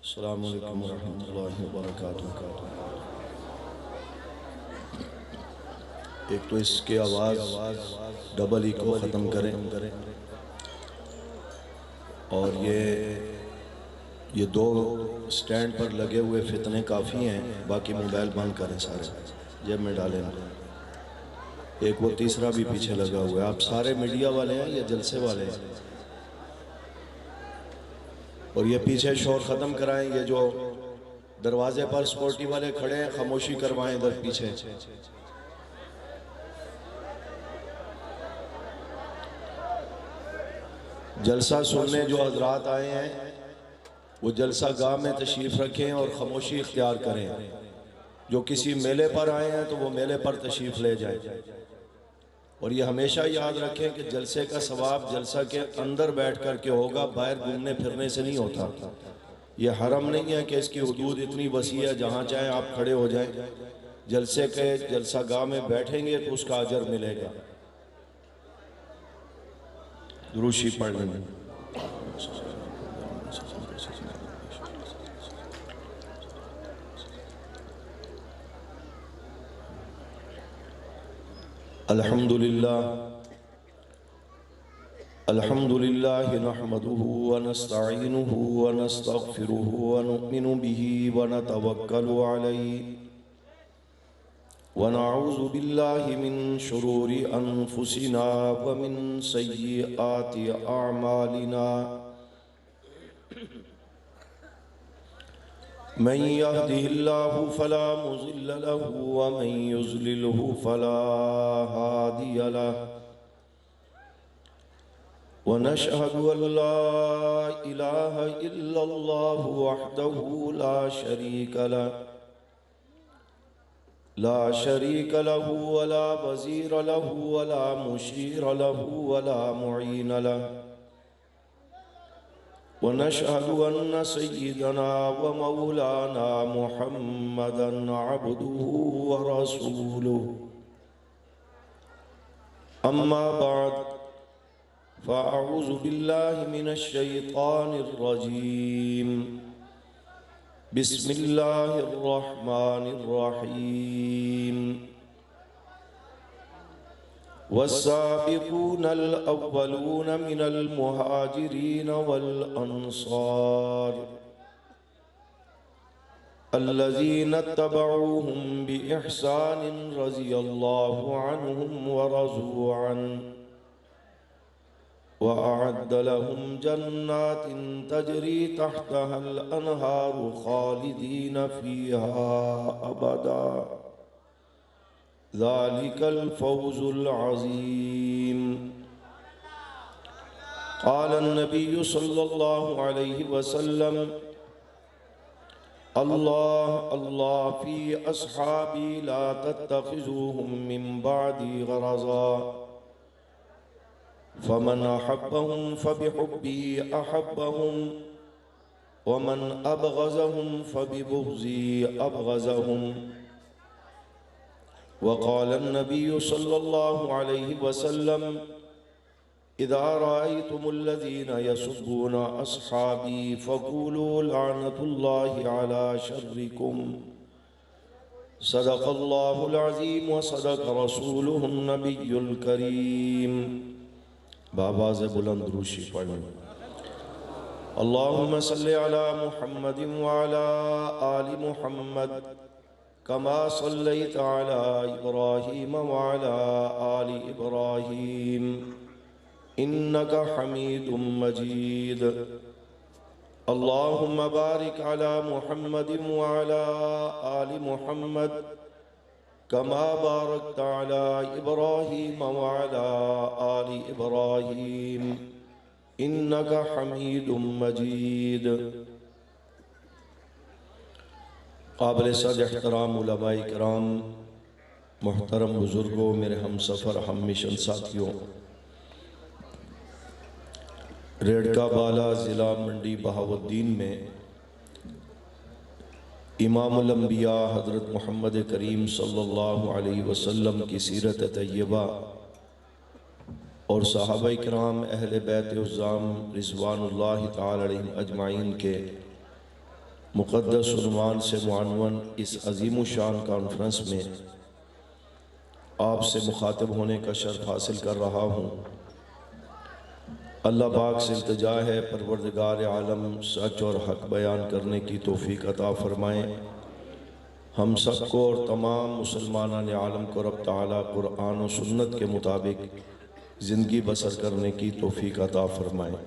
अस्सलामु अलैकुम वरहमतुल्लाहि वबरकातुहू। एक तो इसके आवाज़ डबल इको ख़त्म करें और ये दो स्टैंड पर लगे हुए फितने काफ़ी हैं, बाकी मोबाइल बंद करें सारे, जेब में डालें। एक वो तीसरा भी पीछे लगा हुआ है। आप सारे मीडिया वाले हैं या जलसे वाले हैं? और ये पीछे शोर ख़त्म कराएं। ये जो दरवाजे पर सिक्योरिटी वाले खड़े हैं, खामोशी करवाएं इधर पीछे। जलसा सुनने जो हजरात आए हैं वो जलसा गाह में तशरीफ़ रखें और खामोशी इख्तियार करें। जो किसी मेले पर आए हैं तो वो मेले पर तशरीफ़ ले जाए। और ये हमेशा याद रखें कि जलसे का सवाब जलसा के अंदर बैठ कर के होगा, बाहर घूमने फिरने से नहीं होता। ये हरम नहीं है कि इसकी हुदूद इतनी वसी है जहाँ चाहे आप खड़े हो जाएं। जलसे के जलसा गाह में बैठेंगे तो उसका अजर मिलेगा। दुरूशी पढ़ लेंगे। अल्हम्दुलिल्लाह नहमदुहु व नस्तईनुहु व नस्तगफिरुहु व नुमिनु बिही व नतवक्कलु अलैहि व नऊज़ु बिल्लाहि मिन शुरूरि अनफुसिना व मिन सय्यिआति अअमालिना। मन यहदिहिल्लाहु फला मुज़िल्ल लहु व मन युज़लिलहु फला हादिय लहु। व नशहदु अल्ला इलाहा इल्लल्लाहु वहदहु ला शरीक लहु वला वज़ीर लहु वला मुशीर लहु वला मुईन लहु। व नशहदु अन्न सय्यिदना व मौलाना मुहम्मदन अब्दुहु व रसूलुहु। अम्मा बाद फ़अऊज़ु बिल्लाहि मिनश शैतानिर रजीम। बिस्मिल्लाहिर रहमानिर रहीम। वस्साबिक़ूनल अव्वलून मिनल मुहाजिरीन वल अंसार अल्लज़ीना तबऊहुम बिइहसानिन रज़ियल्लाहु अन्हुम व रज़ू अन्हु व अअद्द लहुम जन्नातिन तजरी तहतहल अनहारु खालिदीन फ़ीहा अबदा। ज़ालिकल फ़ौज़ुल अज़ीम। क़ालन नबिय्यु सल्लल्लाहु अलैहि वसल्लम अल्लाह अल्लाह फ़ी अस्हाबी ला तत्तख़िज़ूहुम मिन बअदी ग़रज़ा फ़मन अहब्बहुम फ़बिहुब्बी अहब्बहुम वमन अबग़ज़हुम फ़बिबुग़ज़ी अबग़ज़हुम। वक़ाल नबिय्यु सल्लल्लाहु अलैहि वसल्लम इज़ा रअय्तुमुल्लज़ीना यसुब्बूना अस्हाबी फ़क़ूलू लअनतुल्लाहि अला शर्रिकुम। सदक़ल्लाहुल अज़ीम व सदक़ रसूलुहुन नबियुल करीम। बाबाज़ बुलंद रूशी पढ़ें। अल्लाहुम्मा सल्लि अला मुहम्मदिन व अला आलि मुहम्मद कमा सल्लैता अला इब्राहीम व अला आलि इब्राहीम इन्नका हमीदुम मजीद। अल्लाहुम्मा बारिक अला मुहम्मदिन व अला आलि मुहम्मद कमा बारकता अला इब्राहीम व अला आलि इब्राहीम इन्नका हमीदुम मजीद। काबिल सद एहतराम उलमाए किराम, मोहतरम बुजुर्गों, मेरे हम सफ़र हम मिशन साथियों, रेडका बाला ज़िला मंडी बहाउद्दीन में इमामुल अंबिया हज़रत मोहम्मद करीम सल्लल्लाहु अलैहि वसल्लम की सीरत तय्यबा और सहाबाए किराम अहले बैत उज़्ज़ाम रिज़वानुल्लाहि ताला अलैहिम अजमाइन के मुक़द्दस उन्वान से मुअन्वन इस अज़ीम शान कॉन्फ्रेंस में आपसे मुखातिब होने का शर्फ हासिल कर रहा हूँ। अल्लाह पाक से इल्तिजा है परवरदिगार आलम सच और हक बयान करने की तौफीक अता फ़रमाएँ। हम सबको और तमाम मुसलमानान आलम को रब ताला कुरान और सुन्नत के मुताबिक ज़िंदगी बसर करने की तौफीक अता फ़रमाएँ।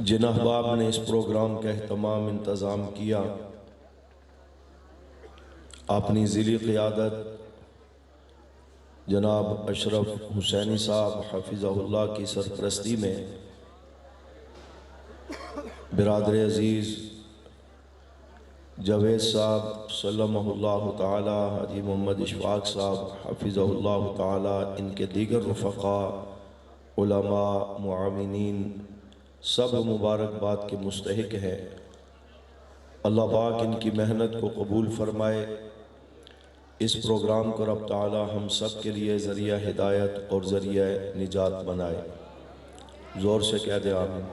जिन अहबाब ने इस प्रोग्राम का एहतमाम इंतज़ाम किया, अपनी ज़िली क़ियादत जनाब अशरफ हुसैनी साहब हफ़िज़हुल्लाह की सरपरस्ती में बिरादर अज़ीज़ जावेद साहब सल्लल्लाहु ताला हाजी मोहम्मद इशफाक साहब हफ़िज़हुल्लाह ताला, इनके दीगर रुफ़क़ा उलमा मुआविनीन सब मुबारकबाद के मुस्तहिक है। अल्लाह पाक इनकी मेहनत को कबूल फ़रमाए। इस प्रोग्राम को रब ताला हम सब के लिए ज़रिया हिदायत और ज़रिया निजात बनाए। ज़ोर से कह दे आमीन।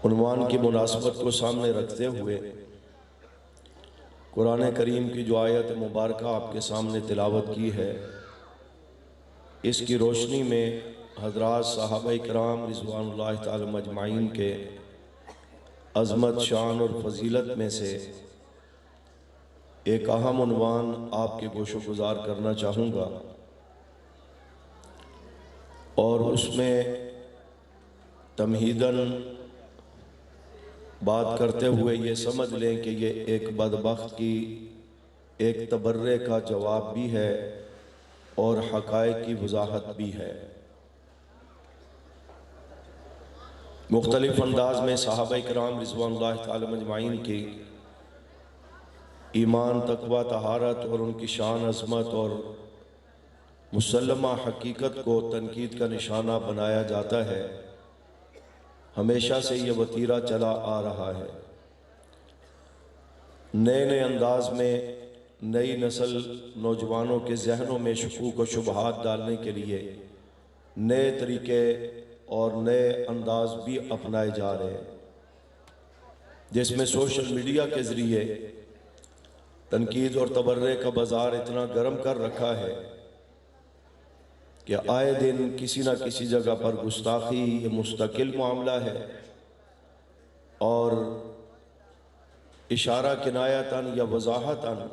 उन्वान की मुनासबत को सामने रखते हुए कुरान करीम की जो आयत मुबारक आपके सामने तिलावत की है, इसकी रोशनी में हज़रात सहाबा इकराम रिज़वानुल्लाह ताला मजमाइन के अज़मत, शान और फजीलत में से एक अहम उन्वान आपके गोशो गुजार करना चाहूँगा और उसमें तमहीदन बात करते हुए ये समझ लें कि ये एक बदबख्त की एक तबर्रे का जवाब भी है और हक़ाइक़ की वज़ाहत भी है। मुख्तलिफ़ अंदाज में सहाबा इकराम रिज़वानुल्लाह ताला मजमाइन की ईमान, तक़वा, तहारत और उनकी शान, अज़मत और मुसल्लमा हकीकत को तनकीद का निशाना बनाया जाता है। हमेशा से ये वतीरा चला आ रहा है। नए नए अंदाज में नई नस्ल नौजवानों के जहनों में शकूक व शुबहात डालने के लिए नए तरीके और नए अंदाज भी अपनाए जा रहे हैं, जिसमें सोशल मीडिया के ज़रिए तनकीद और तबर्रे का बाज़ार इतना गर्म कर रखा है कि आए दिन किसी न किसी जगह पर गुस्ताखी ये मुस्तकिल मामला है और इशारा किनायतन या वज़ाहतन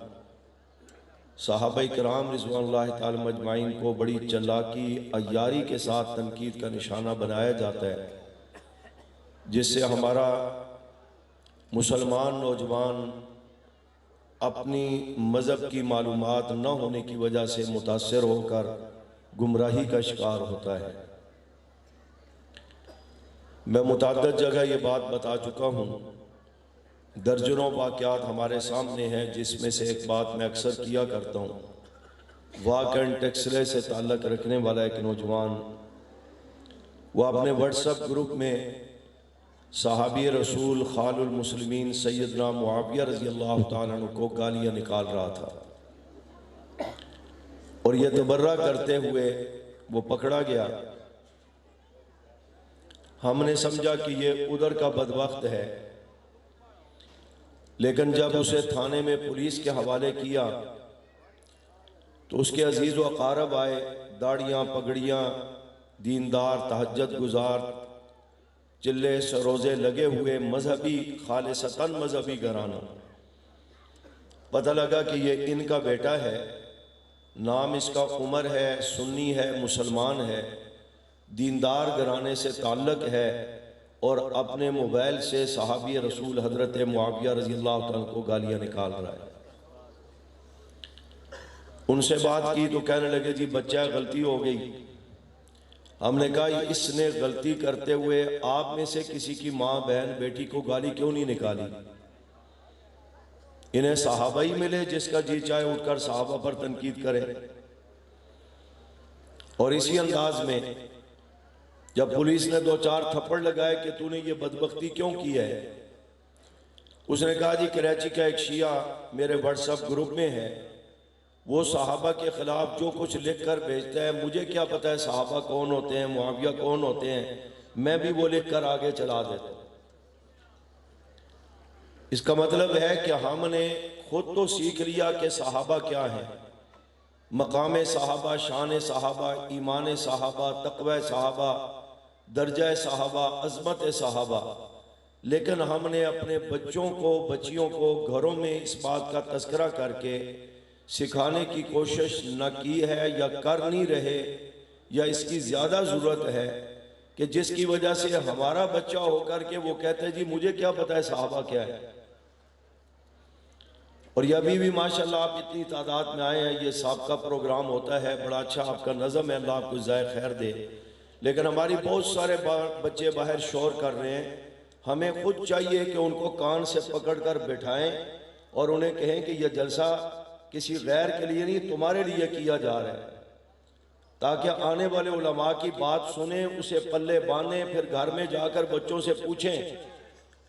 सहाबा इकराम रिज़वानुल्लाह ताला मजमाइन को बड़ी चालाकी अय्यारी के साथ तनकीद का निशाना बनाया जाता है, जिससे हमारा मुसलमान नौजवान अपनी मज़हब की मालूमात न होने की वजह से मुतासर होकर गुमराही का शिकार होता है। मैं मुतअद्दिद जगह ये बात बता चुका हूँ, दर्जनों वाक़यात हमारे सामने हैं, जिसमें से एक बात मैं अक्सर किया करता हूँ। वाक़ एंड टेक्सले से ताल्लुक़ रखने वाला एक नौजवान वो अपने व्हाट्सएप ग्रुप में सहाबी रसूल खालुल मुस्लिमीन सैयदना मुआविया रज़ियल्लाहु ताला अन्हु को गालियाँ निकाल रहा था और यह तबर्रा करते हुए वो पकड़ा गया। हमने समझा कि ये उधर का बदबख्त है, लेकिन जब उसे थाने में पुलिस के हवाले किया तो उसके अजीज़ व अक़ारब आए, दाढ़ियाँ, पगड़ियाँ, दीनदार, तहज्जुद गुजार, चिल्ले सरोज़े लगे हुए मजहबी, खालिसतन मजहबी घराना। पता लगा कि ये इनका बेटा है, नाम इसका उमर है, सुन्नी है, मुसलमान है, दीनदार घराने से ताल्लुक़ है और अपने मोबाइल से सहाबी रसूल हज़रत मुआविया रज़ियल्लाहु ताला को गालियाँ निकाल रहा है। उनसे बात की तो कहने लगे जी बच्चा गलती हो गई। हमने कहा इसने गलती करते हुए आप में से किसी की माँ, बहन, बेटी को गाली क्यों नहीं निकाली? इन्हें सहाबा ही मिले जिसका जी चाहे उठकर सहाबा पर तनकीद करे। और इसी अंदाज में जब पुलिस ने 2-4 थप्पड़ लगाए कि तूने ये बदबख्ती क्यों की है, उसने कहा जी कराची का एक शिया मेरे व्हाट्सएप ग्रुप में है वो सहाबा के ख़िलाफ़ जो कुछ लिख कर भेजता है, मुझे क्या पता है सहाबा कौन होते हैं, मुआविया कौन होते हैं, मैं भी वो लिख कर आगे चला देता हूँ। इसका मतलब है कि हमने खुद तो सीख लिया कि सहाबा क्या है, मकाम सहाबा, शान सहाबा, ईमान सहाबा, तक़वा सहाबा, दर्जा सहाबा, अज़मत सहाबा, लेकिन हमने अपने बच्चों को, बच्चियों को घरों में इस बात का तज़किरा करके सिखाने की कोशिश न की है या कर नहीं रहे, या इसकी ज़्यादा ज़रूरत है कि जिसकी वजह से हमारा बच्चा होकर के वो कहते हैं जी मुझे क्या पता है सहाबा क्या है। और ये अभी भी माशाल्लाह आप इतनी तादाद में आए हैं, ये सबका प्रोग्राम होता है, बड़ा अच्छा आपका नज़म है, अल्लाह आपको ज़ाय खैर दे। लेकिन हमारी बहुत सारे बच्चे बाहर शोर कर रहे हैं, हमें खुद चाहिए कि उनको कान से पकड़ कर बैठाएं और उन्हें कहें कि यह जलसा किसी गैर के लिए नहीं, तुम्हारे लिए किया जा रहा है, ताकि आने वाले उलमा की बात सुने, उसे पल्ले बांधे, फिर घर में जाकर बच्चों से पूछें,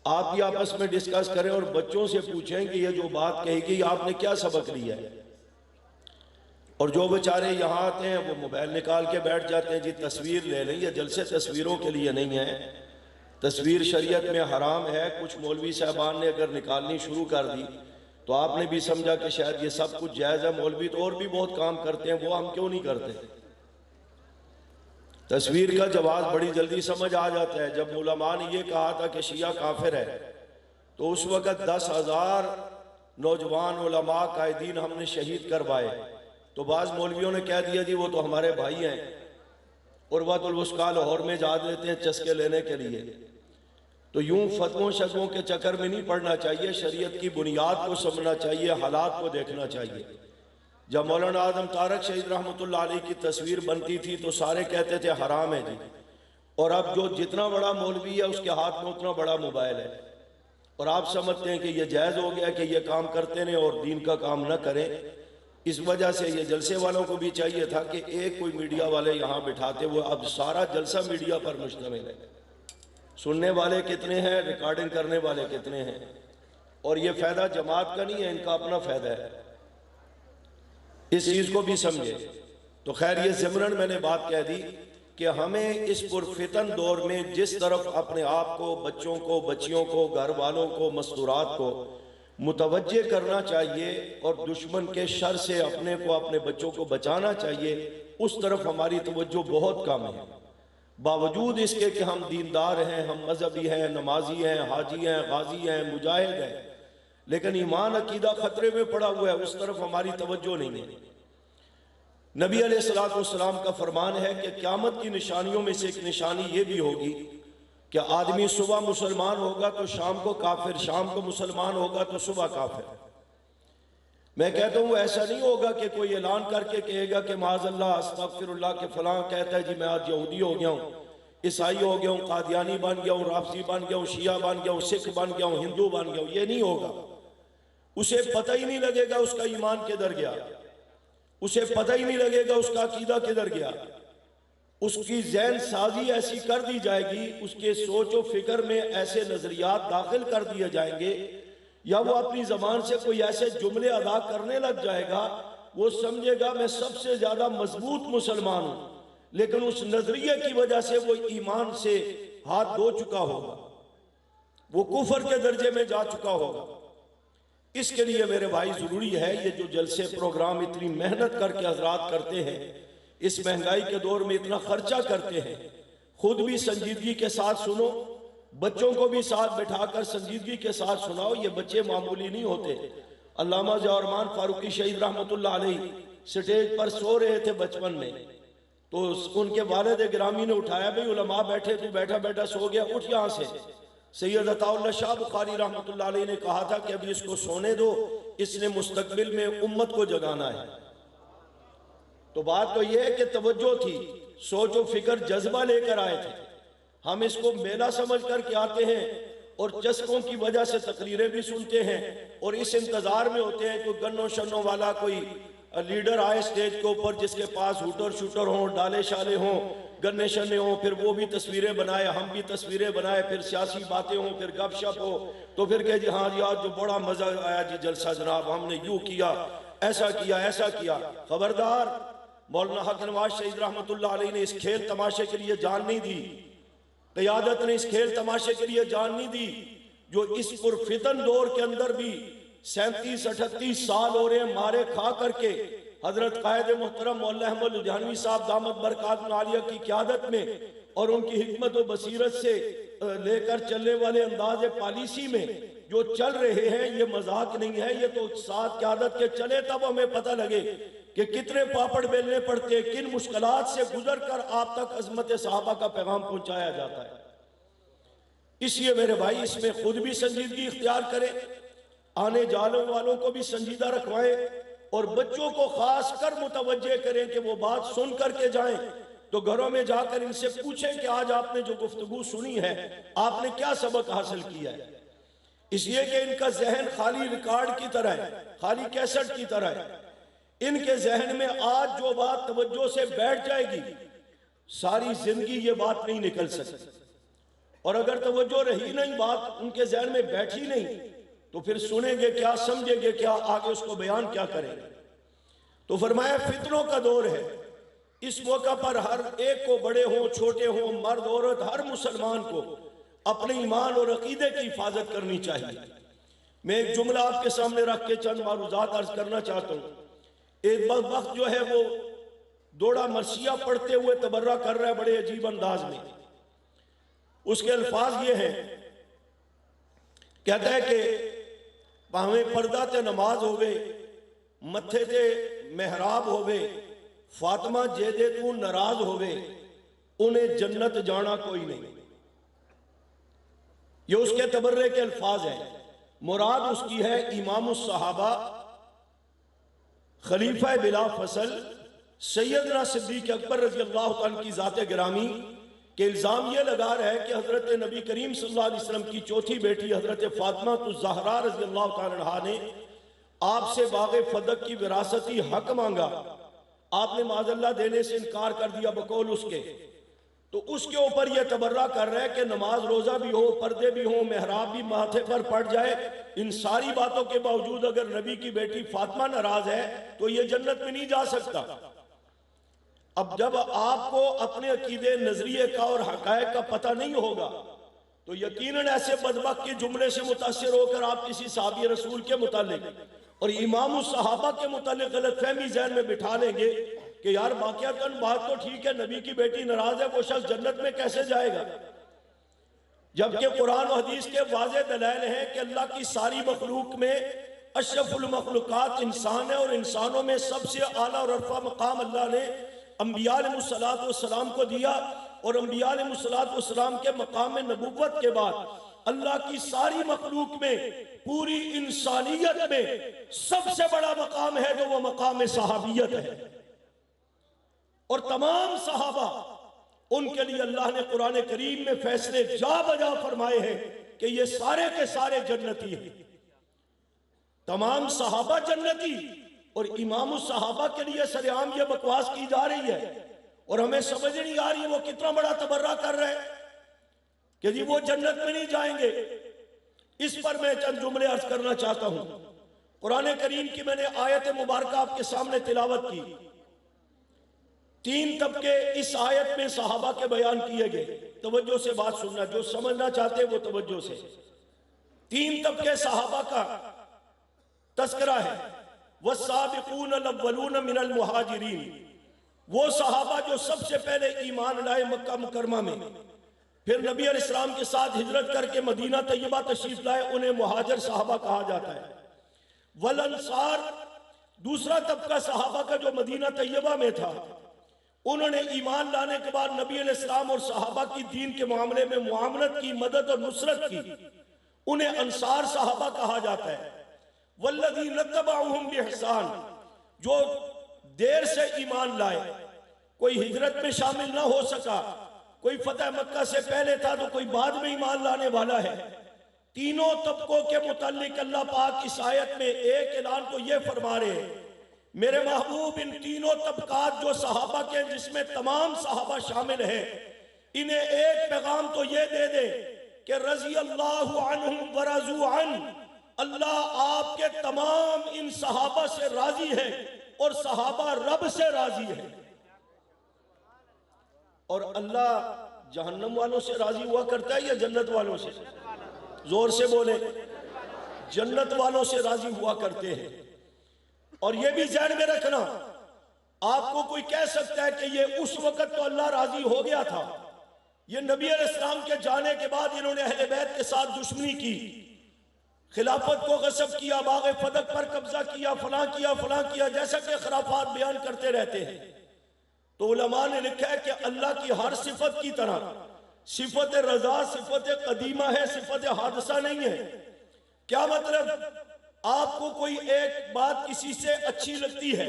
आप भी आपस में डिस्कस करें और बच्चों से पूछें कि ये जो बात कही आपने क्या सबक लिया है। और जो बेचारे यहाँ आते हैं वो मोबाइल निकाल के बैठ जाते हैं, जी तस्वीर ले लें, ये जलसे तस्वीरों के लिए नहीं है, तस्वीर शरीयत में हराम है। कुछ मौलवी साहबान ने अगर निकालनी शुरू कर दी तो आपने भी समझा कि शायद ये सब कुछ जायज़ है, मौलवी तो और भी बहुत काम करते हैं, वो हम क्यों नहीं करते। तस्वीर का जवाब बड़ी जल्दी समझ आ जाता है। जब उलमा ने ये कहा था कि शिया काफिर है, तो उस वक़्त 10,000 नौजवान उलमा कायदीन हमने शहीद करवाए, तो बाज़ मौलवियों ने कह दिया जी वो तो हमारे भाई हैं, उर्वतुल वुस्का लाहौर में जा देते हैं चस्के लेने के लिए। तो यूं फतवों शतवों के चक्कर में नहीं पड़ना चाहिए, शरीयत की बुनियाद को समझना चाहिए, हालात को देखना चाहिए। जब मौलाना आदम तारक शहीद रहमतुल्लाह अलैह की तस्वीर बनती थी तो सारे कहते थे हराम है जी, और अब जो जितना बड़ा मौलवी है उसके हाथ में उतना बड़ा मोबाइल है, और आप समझते हैं कि यह जायज़ हो गया कि ये काम करते रहें और दीन का काम न करें। इस वजह से ये जलसे वालों को भी चाहिए था कि एक कोई मीडिया वाले यहाँ बिठाते, वो अब सारा जलसा मीडिया पर मुश्तमिल है। सुनने वाले कितने हैं, रिकॉर्डिंग करने वाले कितने हैं, और ये फ़ायदा जमात का नहीं है, इनका अपना फ़ायदा है, इस चीज़ को भी समझे। तो खैर ये ज़िमरन मैंने बात कह दी कि हमें इस पुरफितन दौर में जिस तरफ अपने आप को, बच्चों को, बच्चियों को, घर वालों को, मस्तूरात को मुतवज्जे करना चाहिए और दुश्मन के शर से अपने को, अपने बच्चों को बचाना चाहिए, उस तरफ हमारी तवज्जो बहुत कम है। बावजूद इसके कि हम दीनदार हैं, हम मजहबी हैं, नमाजी हैं, हाजी हैं, गाजी हैं, मुजाहिद हैं, लेकिन ईमान अकीदा खतरे में पड़ा हुआ है, उस तरफ हमारी तवज्जो नहीं है। नबी अलैहिस्सलातु वस्सलाम का फरमान है कि क़यामत की निशानियों में से एक निशानी ये भी होगी कि आदमी सुबह मुसलमान होगा तो शाम को काफिर, शाम को मुसलमान होगा तो सुबह काफिर। मैं कहता हूँ ऐसा नहीं होगा कि कोई ऐलान करके कहेगा कि माज़अल्लाह अस्तग़फिरुल्लाह के फलां कहता है जी मैं आज यहूदी हो गया हूँ, ईसाई हो गया हूँ, कादियानी बन गया हूँ, राफसी बन गया हूँ, शिया बन गया हूँ, सिख बन गया हूँ, हिंदू बन गया हूँ। ये नहीं होगा। उसे पता ही नहीं लगेगा उसका ईमान किधर गया, उसे पता ही नहीं लगेगा उसका अकीदा किधर गया। उसकी ज़हन साजी ऐसी कर दी जाएगी, उसके सोच व फिक्र में ऐसे नजरियात दाखिल कर दिए जाएंगे, या वो अपनी जबान से कोई ऐसे जुमले अदा करने लग जाएगा, वो समझेगा मैं सबसे ज्यादा मजबूत मुसलमान हूं, लेकिन उस नजरिए की वजह से वो ईमान से हाथ धो चुका होगा, वो कुफर के दर्जे में जा चुका होगा। इसके लिए मेरे भाई जरूरी है ये जो जलसे प्रोग्राम इतनी मेहनत करके हजरात करते हैं, इस महंगाई के दौर में इतना खर्चा करते हैं, खुद भी संजीदगी के साथ सुनो, बच्चों को भी साथ बैठाकर संजीदगी के साथ सुनाओ। ये बच्चे मामूली नहीं होते। अल्लामा ज़िया-उर-रहमान फारूकी शहीद रहमतुल्लाह अलैह स्टेज पर सो रहे थे बचपन में, तो उनके वालिद गिरामी ने उठाया, भाई उलमा बैठे, तू बैठा बैठा सो गया, उठ यहाँ से। सैयद अताउल्लाह शाह बुखारी रहमतुल्लाह अलैह ने कहा था कि अभी इसको सोने दो, इसने मुस्तकबिल में उम्मत को जगाना है। तो बात तो यह है कि तवज्जो थी, सोच व फिक्र, जज्बा लेकर आए थे। हम इसको मेला समझ करके आते हैं और चस्कों की वजह से तकरीरें भी सुनते हैं और इस इंतजार में होते हैं कोई गन्नों शन्नों वाला कोई लीडर आए स्टेज के ऊपर जिसके पास हुटर शूटर हों, डाले शाले हों, गन्ने शन्ने हों, फिर वो भी तस्वीरें बनाए, हम भी तस्वीरें बनाए, फिर सियासी बातें हों, फिर गपशप हो, तो फिर कहे जी हाँ जी आज जो बड़ा मजा आया जी जलसा जनाब, हमने यूँ किया, ऐसा किया। खबरदार, मौलाना हक नवाज शहीद रहमतुल्लाह अलैह ने इस खेल तमाशे के लिए जान नहीं दी, क़यादत ने इस खेल तमाशे के लिए जान नहीं दी, जो इस पुरफितन दौर के अंदर भी 37-38 साल हो रहे हैं मारे खा करके हजरत कायद मोहतरम मौलाना अहमद लुधियानवी साहब दामद बरकात आलिया की क़यादत में और उनकी हिकमत और बसीरत से लेकर चलने वाले अंदाज पॉलिसी में जो चल रहे हैं, ये मजाक नहीं है। ये तो साथ क़यादत के चले तब हमें पता लगे कि कितने पापड़ बेलने पड़ते हैं, किन मुश्किलात से गुजर कर आप तक अजमत सहाबा का पैगाम पहुंचाया जाता है। इसलिए मेरे भाई, इसमें खुद भी संजीदगी इख्तियार करें, आने जाने वालों को भी संजीदा रखवाएं और बच्चों को खास कर मुतवज्जे करें कि वो बात सुन करके जाएं। तो घरों में जाकर इनसे पूछें कि आज आपने जो गुफ्तगू सुनी है, आपने क्या सबक हासिल किया है। इसलिए कि इनका जहन खाली रिकॉर्ड की तरह है, खाली कैसेट की तरह है। इनके जहन में आज जो बात तवज्जो से बैठ जाएगी, सारी जिंदगी ये बात नहीं निकल सकती। और अगर तवज्जो रही नहीं, बात उनके जहन में बैठी नहीं, तो फिर सुनेंगे क्या, समझेंगे क्या, आगे उसको बयान क्या करेंगे। तो फरमाया फितनों का दौर है, इस मौका पर हर एक को, बड़े हों छोटे हों, मर्द औरत, हर मुसलमान को अपने ईमान और अकीदे की हिफाजत करनी चाहिए। मैं एक जुमला आपके सामने रख के चंद मारूजात अर्ज करना चाहता हूँ। एक वक्त जो है वो दौड़ा मरसिया पढ़ते हुए तबर्रा कर रहा है बड़े अजीब अंदाज में। उसके अल्फाज ये हैं, कहता है कि भावें पर्दा ते नमाज होवे, मथे ते मेहराब होवे, फातिमा जे दे तू नाराज होवे, उन्हें जन्नत जाना कोई नहीं। ये उसके तबर्रे के अल्फाज हैं। मुराद उसकी है इमाम सहाबा खलीफा बिला फसल सैयदना सिद्दीक अकबर रज़ी अल्लाह तआला की ज़ात गिरामी के इल्ज़ाम ये लगा रहा है कि हज़रत नबी करीम सल्लल्लाहु अलैहि वसल्लम की चौथी बेटी हज़रत फातिमा ज़हरा रज़ी अल्लाह तआला अन्हा ने आपसे बाग़े फदक की विरासती हक मांगा। आपने माज़अल्लाह देने से इनकार कर दिया बकौल उसके। तो उसके ऊपर यह तबर्रा कर रहा है कि नमाज रोज़ा भी हो, पर्दे भी हो, मेहराब भी माथे पर पड़ जाए, इन सारी बातों के बावजूद अगर नबी की बेटी फातिमा नाराज है तो ये जन्नत में नहीं जा सकता। अब जब आपको अपने अकीदे, नजरिए का और हकायक का पता नहीं होगा तो यकीनन ऐसे बदबख्त के जुमले से मुतासिर होकर आप किसी साहबी रसूल के मुतालिक और इमाम सहाबा के मुतालिक गलतफहमी ज़हन में बिठा लेंगे कि यार वाक़ियतन बात तो ठीक है, नबी की बेटी नाराज है, वो शख्स जन्नत में कैसे जाएगा। जबकि कुरान और हदीस के वाज़े दलाइल हैं कि अल्लाह की सारी मखलूक में अशरफुल मखलूकात इंसान है और इंसानों में सबसे आला और अरफा मकाम अल्लाह ने अंबिया अलैहिस्सलातु वस्सलाम को दिया। और अंबिया अलैहिस्सलातु वस्सलाम के मकाम नबुव्वत के बाद अल्लाह की सारी मखलूक में, पूरी इंसानियत में सबसे बड़ा मकाम है जो वो मकाम सहाबियत है। और तमाम सहाबा, उनके लिए अल्लाह ने कुरान करीम में फैसले जा बजा फरमाए हैं कि ये सारे के सारे जन्नती हैं। तमाम सहाबा जन्नती और इमाम सहाबा के लिए सरेआम ये बकवास की जा रही है और हमें समझ नहीं आ रही है वो कितना बड़ा तबर्रा कर रहे हैं कि जी वो जन्नत में नहीं जाएंगे। इस पर मैं चंद जुमले अर्ज करना चाहता हूं। कुरान करीम की मैंने आयत मुबारक आपके सामने तिलावत की। 3 तबके इस आयत में सहाबा के बयान किए गए। तवज्जो से बात सुनना, जो समझना चाहते वो तवज्जो से। 3 तबके सहाबा का तस्करा है। वस्साबिकून अल-अव्वलून मिनल मुहाजिरीन, वो सहाबा जो सबसे पहले ईमान लाए मक्का मुकरमा में, फिर नबी अलैहिस्सलाम के साथ हिजरत करके मदीना तैयबा तशरीफ लाए, उन्हें मुहाजिर सहाबा कहा जाता है। वल अंसार, दूसरा तबका सहाबा का जो मदीना तैयबा में था, उन्होंने ईमान लाने के बाद नबी अलैहिस्सलाम और सहाबा की दीन के मामले में मुआवनत की, मदद और नुसरत की, उन्हें अंसार सहाबा कहा जाता है। वल्लज़ीना तबअूहुम बिइहसान, जो देर से ईमान लाए, कोई हिजरत में शामिल ना हो सका, कोई फतह मक्का से पहले था तो कोई बाद में ईमान लाने वाला है। तीनों तबकों के मुताल्लिक अल्लाह पाक इस आयत में एक ऐलान तो ये फरमा रहे हैं, मेरे महबूब इन तीनों तबकात जो सहाबा के, जिसमें तमाम सहाबा शामिल हैं, इन्हें एक पैगाम तो ये दे दे कि रज़ी अल्लाहु अन्हुम व रज़ू अन, अल्लाह आपके तमाम इन सहाबा से राजी है और सहाबा रब से राजी है। और अल्लाह जहन्नम वालों से राजी हुआ करता है या जन्नत वालों से? जोर से बोले। जन्नत वालों से राजी हुआ करते हैं। और यह भी ध्यान में रखना, आपको कोई कह सकता है कि ये उस वक्त तो अल्लाह राजी हो गया था, ये नबी अलैहिस्सलाम के जाने के बाद इन्होंने अहले बैत के साथ दुश्मनी की, खिलाफत को गसब किया, बाग़ फदक पर कब्जा किया, फलां किया, जैसा कि खराफात बयान करते रहते हैं। तो उलमा ने लिखा है कि अल्लाह की हर सिफत की तरह सिफत रजा सिफत कदीमा है, सिफत हादसा नहीं है। क्या मतलब? आपको कोई एक बात किसी से अच्छी लगती है,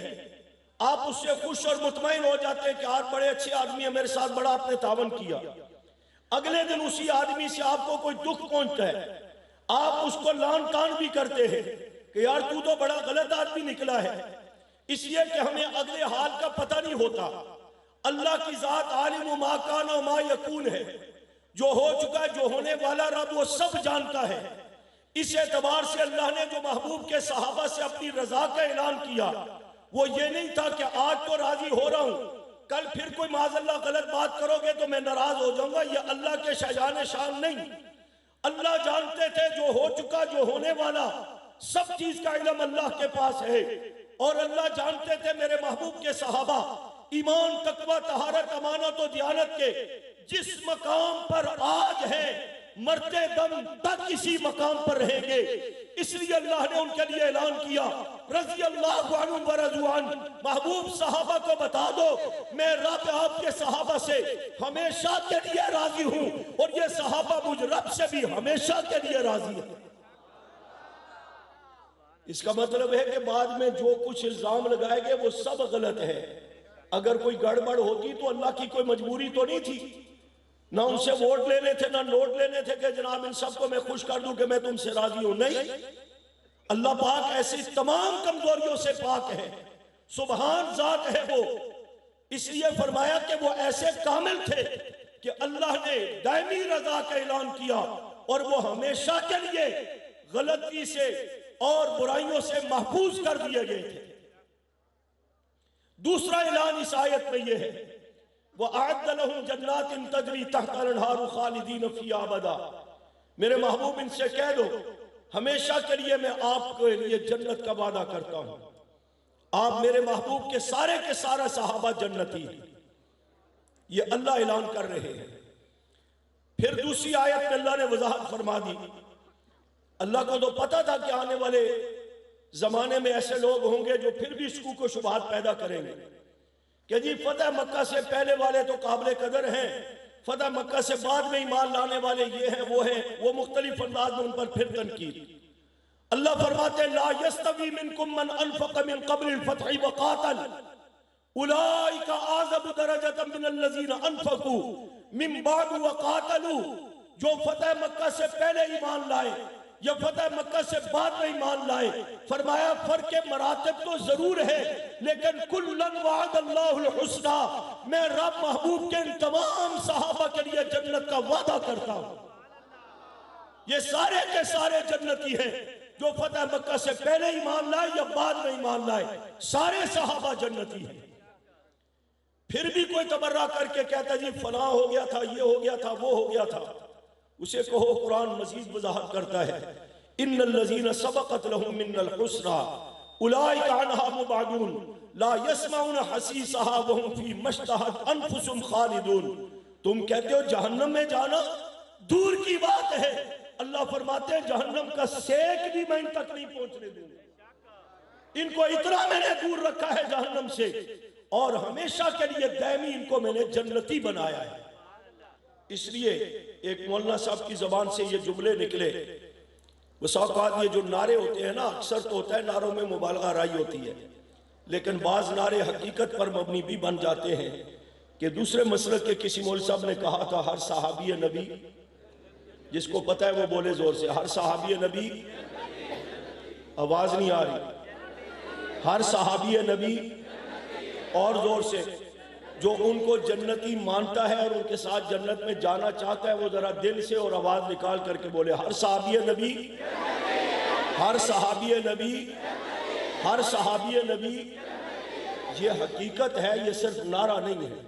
आप उससे खुश और मुतमईन हो जाते हैं कि आप बड़े अच्छे आदमी है, मेरे साथ बड़ा आपने तावन किया। अगले दिन उसी आदमी से आपको कोई दुख पहुंचता है, आप उसको लान तान भी करते हैं कि यार तू तो बड़ा गलत आदमी निकला है, इसलिए कि हमें अगले हाल का पता नहीं होता। अल्लाह की जात आलिम मा कान व मा यकून है, जो हो चुका है, जो होने वाला रब वो सब जानता है। इस एतबार से अल्लाह ने जो महबूब के सहाबा से अपनी रजा का ऐलान किया, वो ये नहीं था कि आज तो राजी हो रहा हूं, कल फिर कोई माज़अल्लाह गलत बात करोगे तो मैं नाराज हो जाऊंगा। ये अल्लाह के शान शान नहीं। अल्लाह जानते थे जो हो चुका, जो होने वाला, सब चीज का इल्म अल्लाह के पास है। और अल्लाह जानते थे मेरे महबूब के सहाबा ईमान, तकवा, तहारत, अमानत और दियानत के जिस मकाम पर आज है, मरते दम तक इसी मकाम पर रहेंगे। इसलिए अल्लाह ने उनके लिए ऐलान किया, रज़ी अल्लाहु अन्हुम व रज़ू अन्हु, महबूब सहाबा को बता दो मैं रब आपके सहाबा से हमेशा के लिए राजी हूं और ये सहाबा मुझ रब से भी हमेशा के लिए राजी है। इसका मतलब है कि बाद में जो कुछ इल्जाम लगाएंगे वो सब गलत है। अगर कोई गड़बड़ होती तो अल्लाह की कोई मजबूरी तो नहीं थी, ना उनसे वोट लेने थे, ना नोट लेने थे कि जनाब इन सबको मैं खुश कर दूं कि मैं तुमसे राजी हूं। नहीं, अल्लाह पाक ऐसी तमाम कमजोरियों से पाक है, सुबहान जात है वो। इसलिए फरमाया कि वो ऐसे कामिल थे कि अल्लाह ने दायमी रजा का ऐलान किया और वो हमेशा के लिए गलती से और बुराइयों से महफूज कर दिए गए थे। दूसरा ऐलान इस आयत में यह है, वअअद्द लहुम जन्नातिन तजरी तहतल अनहारु खालिदीन फीहा अबदा। मेरे महबूब इनसे कह दो हमेशा के लिए मैं आपके लिए जन्नत का वादा करता हूं। आप मेरे महबूब के सारा सहाबा जन्नती हैं, ये अल्लाह ऐलान कर रहे हैं। फिर दूसरी आयत में अल्लाह ने वजाहत फरमा दी, अल्लाह को तो पता था कि आने वाले जमाने में ऐसे लोग होंगे जो फिर भी इसको को शुबहात पैदा करेंगे कि जी फतह मक्का से पहले वाले तो काबिल कदर हैं, फतह मक्का से बाद में ईमान लाने वाले ये हैं वो हैं, वो मुख्तलिफ अंदाज में उन पर फिर तनकीद। अल्लाह फरमाते ला यस्तवी मिनकुम मन अनफक़ मिन क़ब्ल अल-फ़त्हि व क़ातल उलाइका आज़बु दरजतन मिनल लज़ीना अनफ़क़ू मिन बाद व क़ातलू। जो फतह मक्का से पहले ईमान लाए या फतह मक्का से बाद में ईमान लाए, फरमाया फर्क के मरातब तो जरूर है, लेकिन कुल्लन वअदल्लाहुल हुस्ना, मैं रब महबूब के इन तमाम सहाबा के लिए जन्नत का वादा करता हूं। ये सारे के सारे जन्नती हैं, जो फतह मक्का से पहले ईमान लाए या बाद में ईमान लाए, सारे सहाबा जन्नती हैं। फिर भी कोई तबर्रा करके कहता जी फलां हो गया था, ये हो गया था, वो हो गया था, उसे कहो कुरान मजीद वजाहत करता है, इन्नल लज़ीना सबक़त लहुम मिनल हुस्ना उलाइका अन्हा मुबअदून ला यस्मऊना हसीसहा व हुम फी मश्तहत अनफुसुहुम खालिदून। तुम कहते हो जहन्नम में जाना दूर की बात है, अल्लाह फरमाते हैं जहन्नम का सेक भी मैं इन तक नहीं पहुंचने दूंगा। इनको इतना मैंने दूर रखा है जहन्नम से और हमेशा के लिए दायमी इनको मैंने जन्नती बनाया है। इसलिए एक मौलाना साहब की जबान से ये जुमले निकले, वसाक़ात ये जो नारे होते हैं ना, अक्सर तो होता है नारों में मुबालगा राई होती है, लेकिन बाज नारे हकीकत पर मबनी भी बन जाते हैं। कि दूसरे मसलक के किसी मौलवी साहब ने कहा था हर सहाबी नबी, जिसको पता है वो बोले जोर से, हर सहाबी नबी, आवाज नहीं आ रही, हर सहाबी नबी और जोर से, जो उनको जन्नती मानता है और उनके साथ जन्नत में जाना चाहता है वो जरा दिल से और आवाज निकाल करके बोले हर सहाबी नबी, हर सहाबी नबी, हर सहाबी नबी। ये हकीकत है, ये सिर्फ नारा नहीं है।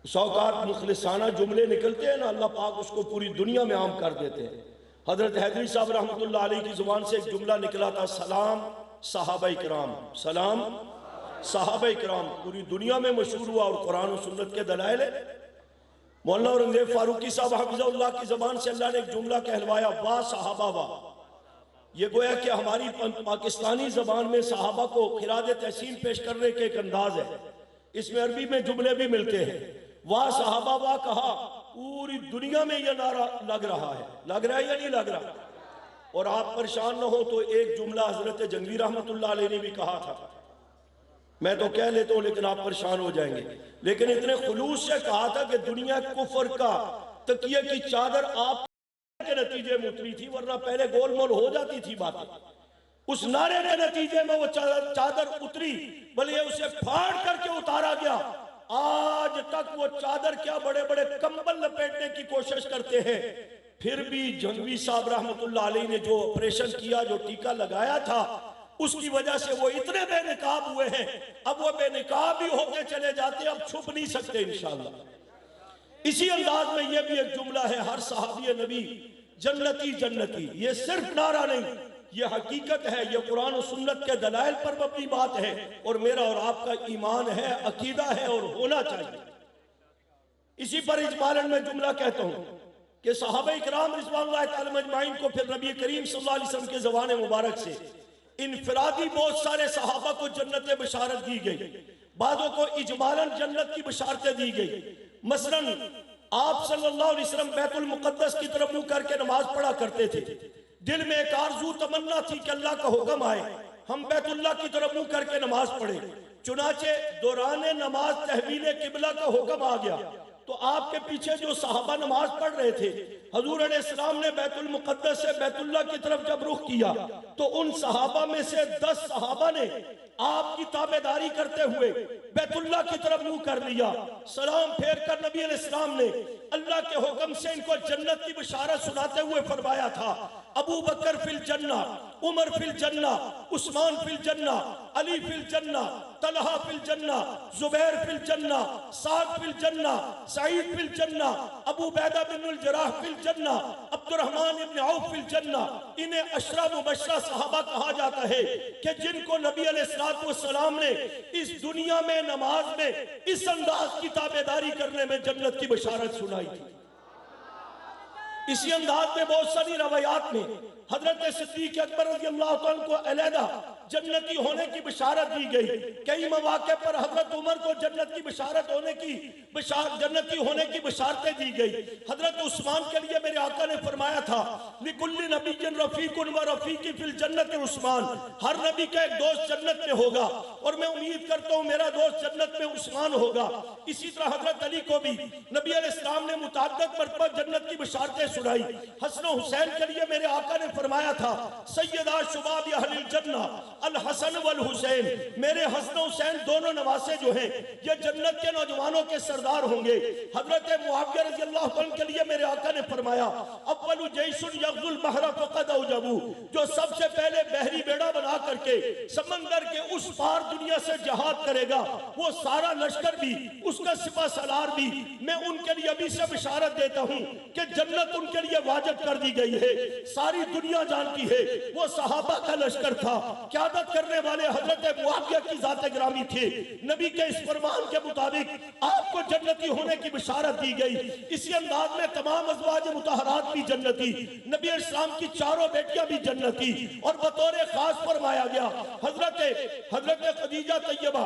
सौकात मुखलिसाना जुमले निकलते हैं ना, अल्लाह पाक उसको पूरी दुनिया में आम कर देते हैं। हजरत हैदरी साहब रहमतुल्लाह अलैह की जुबान से एक जुमला निकला था, सलाम सहाबा इकराम, सलाम सहाबा इकराम, पूरी दुनिया में मशहूर हुआ और कुरान और सुन्नत के दलाइल है। मौलाना औरंगजेब फारूकी साहब हफिज़हुल्लाह की जबान से अल्लाह ने एक जुमला कहलवाया, वाह सहाबा वाह। ये गोया कि हमारी पाकिस्तानी जबान में सहाबा को खिराज तहसीन पेश करने के एक अंदाज है। इसमें अरबी में जुमले भी मिलते हैं। वाह सहाबा वाह कहा, पूरी दुनिया में यह नारा लग रहा है। लग रहा है या नहीं लग रहा? और आप परेशान न हो तो एक जुमला हजरत जंगली रहमतुल्लाह अलैह ने भी कहा था, मैं तो कह लेता हूं लेकिन आप परेशान हो जाएंगे। लेकिन इतने खुलूस से कहा था कि दुनिया कुफर का तकिए की चादर आप के नतीजे में उतरी थी, वरना पहले गोलमोल हो जाती थी बातें। उस नारे के नतीजे में वो चादर उतरी, बल्कि उसे फाड़ करके उतारा गया। आज तक वो चादर क्या बड़े बड़े कंबल लपेटने की कोशिश करते हैं। फिर भी जंगवी साहब रहमतुल्लाह अलैह ने जो ऑपरेशन किया, जो टीका लगाया था, उसकी वजह से वो इतने बेनकाब हुए हैं। अब वो बेनकाब भी होके चले जाते, अब छुप नहीं सकते इंशाअल्लाह। इसी अंदाज में ये भी एक जुमला है, हर सहाबी नबी जन्नती जन्नती। ये सिर्फ नारा नहीं, ये हकीकत है, ये कुरान और सुन्नत के दलाइल पर मबनी बात है और मेरा और आपका ईमान है, अकीदा है और होना चाहिए। इसी पर इजमालन में जुमला कहता हूं कि सहाबा इकराम रिज़वानुल्लाह तआला अजमाइन को फिर नबी करीम सल्लल्लाहु अलैहि वसल्लम के ज़बान मुबारक से इनफरादी बहुत सारे सहाबा को जन्नत बशारत दी गई, बादों को इजमालन जन्नत की बशारतें दी गई। मसलन आप सल्लल्लाहु अलैहि वसल्लम बैतुल मुक़द्दस की तरफ मुंह करके नमाज पढ़ा करते थे। दिल में एक आरज़ू तमन्ना थी कि अल्लाह का हुक्म आए, हम बैतुल्लाह की तरफ मुंह करके नमाज पढ़े। चुनाचे दौरान नमाज तहवील किबला का हुक्म आ गया, तो आपके पीछे जो सहाबा नमाज पढ़ रहे थे, हजूर अलैहिस्सलाम ने बैतुल मुक़द्दस से बैतुल्लाह की तरफ जब रुख किया तो उन सहाबा में से 10 सहाबा ने आपकी ताबेदारी करते हुए बैतुल्लाह की तरफ मुंह कर लिया। सलाम फेर कर नबी अलैहिस्सलाम ने अल्लाह के हुक्म से इनको जन्नत की बशारत सुनाते हुए फरमाया था, अबू बकर फिल जन्ना, उमर फिल जन्ना, उस्मान फिल जन्ना, अली फिल जन्ना, तलहा फिल जन्ना, जुबैर फिल जन्ना, साद फिल जन्ना, सईद फिल जन्ना, अबू बैदा बिन जराह फिल जन्ना, अब्दुर्रहमान इब्न औफ फिल जन्ना। इन्हें अशरा मुबशरा सहाबा कहा जाता है कि जिनको नबी अलैहिस्सलातु वस्सलाम ने इस दुनिया में नमाज में इस अंदाज की ताबेदारी करने में जन्नत की बशारत सुनाई थी। इसी अंदाज में बहुत सारी रवायात में हजरत सिद्दीक अकबर रज़ियल्लाहु अन्हु को अलहदा जन्नती होने की बशारत दी गई। कई मौके पर हजरत उमर को जन्नत की बशारत होने की जन्नती होने की बशारतें दी गई। हजरत उस्मान के लिए मेरे आका ने फरमाया था, लिकुल्लि नबिय्यिन रफीकुन व रफीकी फिल जन्नत उस्मान, हर नबी का एक दोस्त जन्नत में होगा और मैं उम्मीद करता हूँ मेरा दोस्त जन्नत में उस्मान होगा। इसी तरह हजरत अली को भी नबी अलैहिस्सलाम ने मुतअद्दिद मरतबा जन्नत की बशारतें सुनाई। हसन हुसैन के लिए मेरे आका ने फरमाया था, सैयदा शुबाब अहलिल जन्ना अल हसन वल हुसैन, मेरे हसन हुसैन दोनों नवासे जो हैं ये जन्नत के नौजवानों के सरदार होंगे। हजरत मुआविया रज़ियल्लाहु अन्हु के लिए मेरे आका ने फरमाया, अव्वलु जैशुन यग़ज़ुल बहरा फ़क़द औजबू, जो सबसे पहले बहरी बेड़ा बना करके समंदर के उस पार दुनिया से जहाद करेगा, वो सारा लश्कर भी, उसका सिपा सलार भी, मैं उनके लिए अभी से बिशारत देता हूँ कि जन्नत उनके लिए वाजिब कर दी गई है। सारी दुनिया जानती है वो सहाबा का लश्कर था, क़यादत करने वाले हजरत मुआविया की जाते ग्रामी थे। नबी के इस फरमान के मुताबिक आपको जन्नती होने की बिशारत दी गई। इसी अंदाज में तमाम अज़वाज मुतहरात भी जन्नती, नबी इस्लाम की चारों बेटियां भी जन्नती और बतौर खास फरमाया गया हजरत खदीजा तैयबा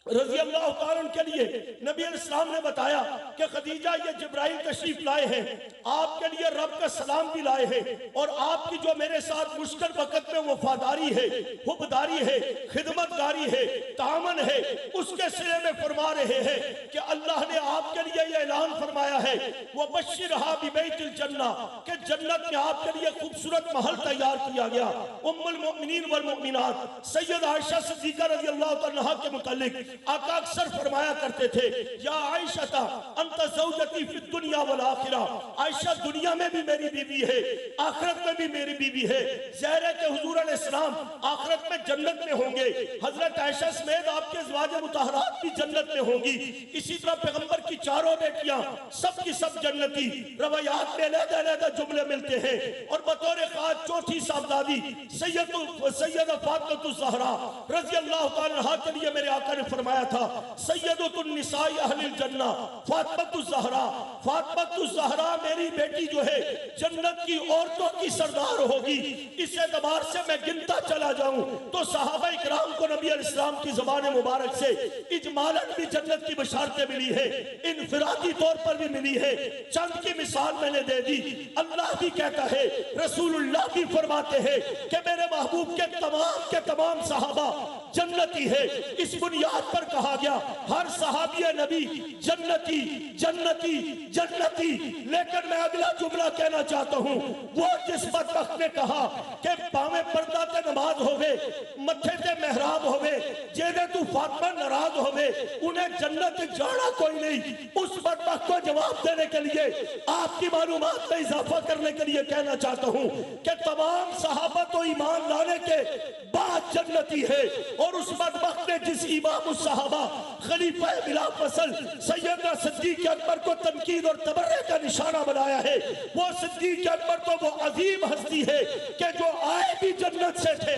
रज़ियल्लाहु ताला के लिए नबी अलैहिस्सलाम ने बताया कि खदीजा ये जिब्राइल तशरीफ लाए हैं, आपके लिए रब का सलाम भी लाए हैं और आपकी जो मेरे साथ मुश्किल वक्त में वफादारी है, हुब्बदारी है, खिदमतगारी है, तामन है, उसके सिले में फरमा रहे हैं कि अल्लाह ने आपके लिए ये ऐलान फरमाया है, वो बश्शिरहा बिबैतिल जन्ना, कि जन्नत में आपके लिए खूबसूरत महल तैयार किया गया। उम्मुल मोमिनीन वल मोमिनात सैयद आयशा सिद्दीका रज़ियल्लाहु अन्हा के मुतालिक आका अक्सर फरमाया करते थे, या आयशा अंत ज़ौजती फी दुनिया वल आखिरा, आयशा दुनिया में भी मेरी बीवी है, आखिरत में भी मेरी बीवी है। ज़ाहिर है कि हुजूर अलैहिस्सलाम आखिरत में जन्नत में होंगे, हजरत आयशा समेत आपके ज़वाज मुतहरात भी जन्नत में होंगी। इसी तरह पैगंबर की चारों बेटियां सब की सब जन्नती। रवायात में अलग-अलग जुमले मिलते हैं और बतौर खास चौथी साहबजादी सैयदा फातिमा ज़हरा रज़ी अल्लाह तआला अन्हा के लिए मेरे आका ने फरमाया था, सैयदतुन निसाई अहलिल जन्ना फातिमा ज़हरा, फातिमा ज़हरा मेरी बेटी जो है जन्नत की औरतों की सरदार होगी। इस एतबार से मैं गिनता चला जाऊं तो सहाबा इकराम को नबी अलैहिस्सलाम की ज़बान मुबारक से इजमालन भी जन्नत की बशारतें मिली है, इनफिरादी तौर पर भी मिली है। चंद की मिसाल मैंने दे दी। अल्लाह भी कहता है, रसूलुल्लाह भी फरमाते हैं कि मेरे महबूब के तमाम सहाबा जन्नती है। इस बुनियाद पर कहा गया हर सहाबी नबी जन्नती जन्नती जन्नती। लेकिन मैं अगला जुमला कहना चाहता हूँ, वो जिस बदबख्त ने कहा कि पावे पर्दा ते नमाज होवे, मत्थे ते मेहराब होवे, जेदे तू फातिमा नाराज होवे, उन्हें जन्नत जाना कोई नहीं। उस बदबख्त को जवाब देने के लिए आपकी मालूमात में इजाफा करने के लिए कहना चाहता हूँ कि तमाम सहाबा तो ईमान लाने के बाद जन्नती है। और उस बदबख्त ने जिस इमाम सहाबा खलीफा बिला फसल सैयदना सिद्दीक अकबर को तनकीद और तबर्रे का निशाना बनाया है, वो सिद्दीक अकबर तो वो अजीम हस्ती है कि जो आए भी जन्नत से थे।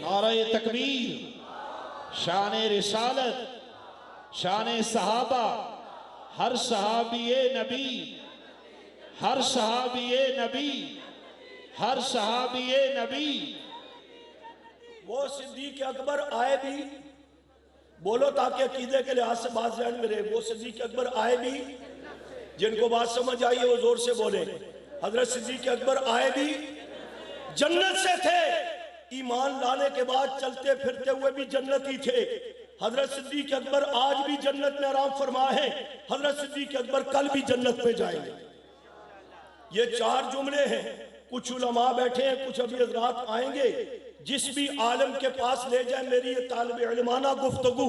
नारे तकबीर, शान रिसालत, शान सहाबा, हर सहाबिये नबी, हर सहाबिये नबी, हर सहाबिये नबी। वो सिद्दीक अकबर आए भी, बोलो ताकि अकीदे के लिहाज से बात ज़हन में रहे, वो सिद्दीक अकबर आए भी, जिनको बात समझ आई है वो जोर से बोले। हजरत सिद्दीक अकबर आए भी जन्नत से थे, ईमान लाने के बाद चलते फिरते हुए भी जन्नती थे। हजरत सिद्दीक अकबर आज भी जन्नत में आराम फरमा है, हजरत सिद्दीक अकबर कल भी जन्नत में जाएंगे। ये चार जुमले हैं। कुछ उलमा बैठे हैं, कुछ अभी हजरात आएंगे। जिस भी आलम के पास ले जाए मेरी ये तालिब इल्माना गुफ्तगू,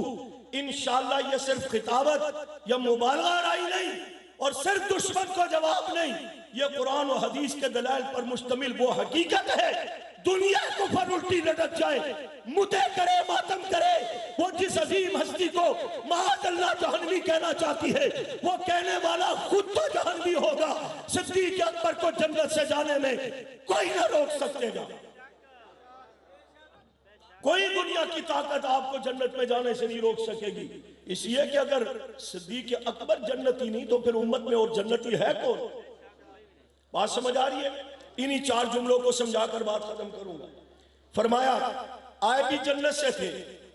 इंशाअल्लाह ये सिर्फ खिताबत या मुबालगा राई नहीं और सिर्फ दुश्मन को जवाब नहीं, ये कुरान और हदीस के दलाइल पर मुश्तमिल वो हकीकत है। दुनिया को पर उल्टी लटक जाए, मुते करे, मातम करे, वो जिस अजीम हस्ती को माअल्लाह जहन्नमी कहना चाहती है, वो कहने वाला खुद तो जहन्नमी होगा। सिद्दीक अकबर को जन्नत से जाने में कोई ना रोक सकेगा। कोई दुनिया की ताकत आपको जन्नत में जाने से नहीं रोक सकेगी। इसलिए कि अगर सिद्दीक अकबर जन्नती नहीं तो फिर उम्मत में और जन्नती है कौन? बात समझ आ रही है? इन्हीं चार जुमलों को समझाकर बात खत्म करूंगा। फरमाया आए भी जन्नत से थे,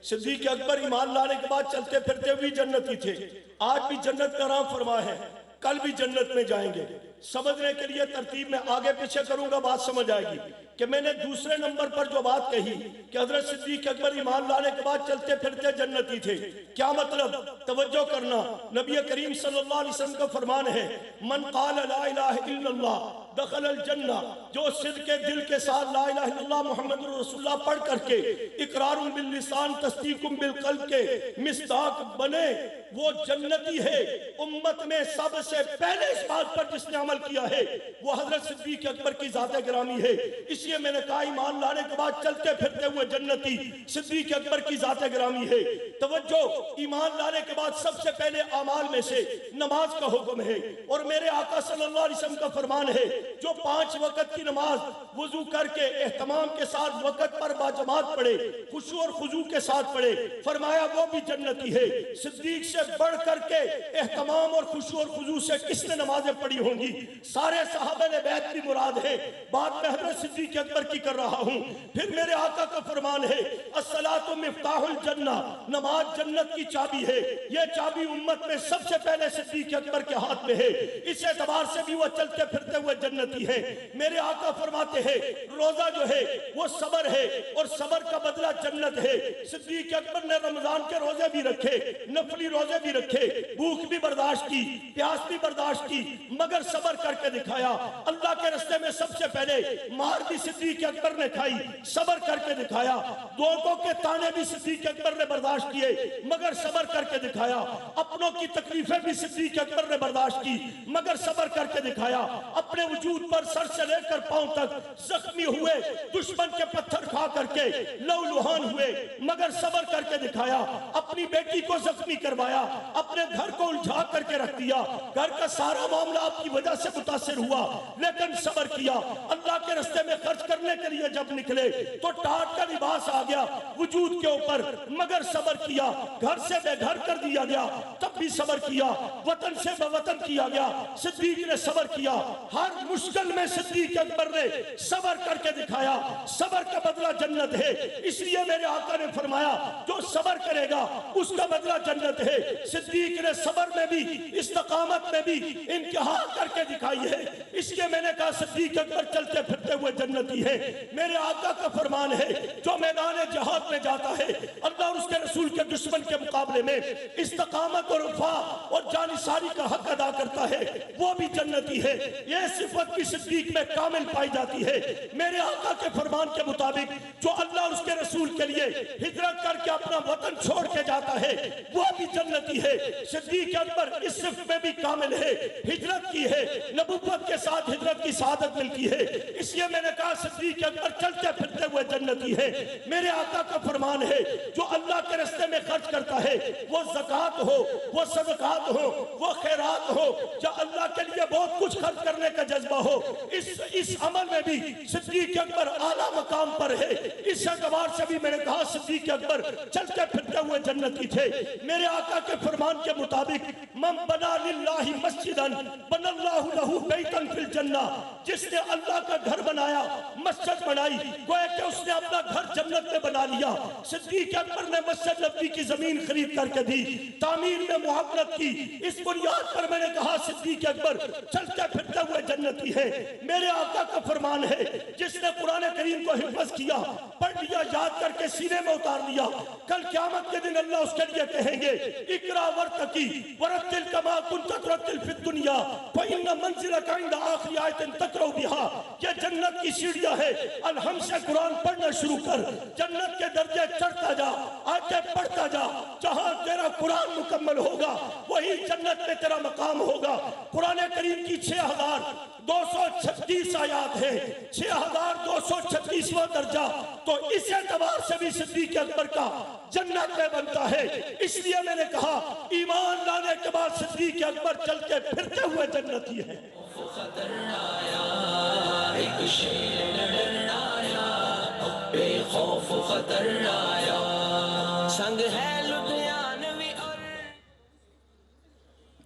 सिद्दीक अकबर ईमान लाने के बाद चलते फिरते भी जन्नती थे, आज भी जन्नत का नाम फरमा है, कल भी जन्नत में जाएंगे। समझने के लिए तरतीब में आगे पीछे करूंगा, बात समझ आएगी कि मैंने दूसरे नंबर पर जो बात कही कि हजरत सिद्दीक अकबर ईमान लाने के बाद चलते फिरते जन्नती थे, क्या मतलब? तवज्जो करना, नबी करीम सल्लल्लाहु अलैहि वसल्लम का फरमान है, मन क़ाल ला इलाहा इल्लल्लाह दखलल जन्ना, जो सिद्क़े दिल के साथ ला इलाहा इल्लल्लाह मुहम्मदुर रसूलुल्लाह पढ़ करके इकरारुन बिल लिसान तस्दीकुम बिल क़ल्ब के मिस्दाक बने, वो जन्नती है। उम्मत में सबसे पहले इस बात पर जिसने अमल किया है वो हजरत सिद्दीक अकबर की ज़ात गिरामी है। इसलिए मैंने कहा ईमान लाने के बाद चलते फिरते हुए जन्नती सिद्दीक अकबर की ज़ात गिरामी है। तवज्जो, ईमान लाने के बाद सबसे पहले अमाल में से नमाज का हुक्म है और मेरे आका सल्लल्लाहु अलैहि वसल्लम का फरमान है, जो 5 वक्त की नमाज वुजू करके एहतमाम के साथ वक्त पर बाजमात पढ़े, खुशू और खुजू के साथ पढ़े, फरमाया वो भी जन्नती है। सिद्दीक से बढ़ करके एहतमाम और खुशू और खुजू से किसने नमाजें पढ़ी होंगी? सारे सहाबा ने बैत भी मुराद है, बात में हजरत सिद्दीक अकबर की कर रहा हूं। फिर मेरे आका का फरमान है, अस्सलातु मिफ्ताहुल जन्ना, नमाज जन्नत की चाबी है। ये चाबी उम्मत में सबसे पहले सिद्दीक अकबर के हाथ में है। इस एतबार से भी वो चलते फिरते हुए जन्नती है। मेरे आका फरमाते हैं, रोजा जो है वो सबर है और सबर का बदला जन्नत है। सिद्दीक अकबर ने रमजान के रोजे भी रखे, नफली रोजे भी रखे, भूख भी बर्दाश्त की, प्यास भी बर्दाश्त की, मगर सबर करके दिखाया। अल्लाह के रास्ते में सबसे पहले मार भी सिद्दीक अकबर ने खाई, सबर करके दिखाया। लोगों के ताने भी सिद्दीक अकबर ने बर्दाश्त किए, मगर सबर करके दिखाया। अपनों की तकलीफें भी सिद्दीक अकबर ने बर्दाश्त की, मगर सबर करके दिखाया। अपने वजूद पर सर से लेकर पांव तक जख्मी हुए, दुश्मन के पत्थर खा करके लहूलुहान हुए, मगर सबर करके दिखाया। अपनी बेटी को जख्मी करवाया, अपने घर को उलझा करके रख दिया, घर का सारा मामला आपकी वजह से मुतासिर हुआ, लेकिन सबर किया। अल्लाह के रास्ते में खर्च करने के लिए जब निकले तो टाट का लिबास आ गया वजूद के ऊपर, मगर सबर किया। घर से बेघर कर दिया गया, तब भी सबर किया। वतन से बेवतन किया गया, सिद्दीक ने सबर किया। हर मुश्किल में सिद्दीक अकबर ने सबर करके दिखाया। सबर का बदला जन्नत है, इसलिए मेरे आका ने फरमाया जो सबर करेगा उसका बदला जन्नत है। सिद्दीक ने सबर में भी, इस्तिकामत में भी इंतहा करके दिखाई है, इसलिए मैंने कहा सिद्दीक अकबर चलते फिरते हुए जन्नती है। मेरे आका का फरमान है जो मैदान जहाद में जाता है, अल्लाह और उसके रसूल के दुश्मन के मुकाबले में इस्तिकामत और वफा और जानिसारी का हक अदा करता है, वो भी जन्नती है। यह सिफत भी सिद्दीक में कामिल पाई जाती है। मेरे आका के फरमान के मुताबिक जो अल्लाह और उसके रसूल के लिए हिजरत करके अपना वतन छोड़ के जाता है, वो भी जन्नती है। सिद्दीक अकबर इस सिफत में भी कामिल है, हिजरत की है, नबुव्वत के साथ हिजरत की शहादत मिलती है, इसलिए मैंने कहा सिद्दीक अकबर चलते फिरते हुए जन्नती है। मेरे आका का फरमान है जो अल्लाह के रास्ते में खर्च करता है, वो ज़कात हो, वो सदकात हो, वो खैरात हो, जो अल्लाह के लिए बहुत कुछ खर्च करने का जज्बा हो, इस अमल में भी सिद्दीक अकबर आला मकाम पर है। इस एतबार से भी मैंने कहा सिद्दीक अकबर चलते फिरते हुए जन्नती थे। मेरे आका के फरमान के मुताबिक मन बना लिल्लाहि मस्जिदन बनल्लाहु लहू बैतन फिल जन्नह, जिसने अल्लाह का घर बनाया, मस्जिद बनाई, गोया कि उसने अपना घर जन्नत में बना लिया। सिद्दीक अकबर ने मस्जिद नबवी की जमीन खरीद करके दी, तामीर में मुआवनत की। इस बुनियाद पर मैंने कहा सिद्दीक अकबर चलते फिरते हुए जन्नती है। मेरे आका का फरमान है जिसने कुरान करीम को हिफ्ज किया, पढ़ लिया, याद करके सीने में उतार लिया, कल क़यामत के दिन अल्लाह उसके लिए कहेंगे इकरा वर्तकी वरतिल कमा कुंत तुरतिल फिद दुनिया फइन्न मंजिलका इंद आखिरी आयतिन तकरउ बिहा। ये जन्नत की सीढ़ियां है, अलहम से कुरान पढ़ना शुरू कर, जन्नत के दर्जे चढ़ता जा, आयतें पढ़ता जा। जहां तेरा कुरान मुकम्मल होगा वही जन्नत में तेरा मकाम होगा। कुरान करीम की 6236 आयात है, 6236वां दर्जा, तो इस एतबार से भी सिद्दीक अकबर का जन्नत में बनता है। इसलिए मैंने कहा ईमान लाने के बाद सिद्दीक अकबर चलते फिरते हुए जन्नती है।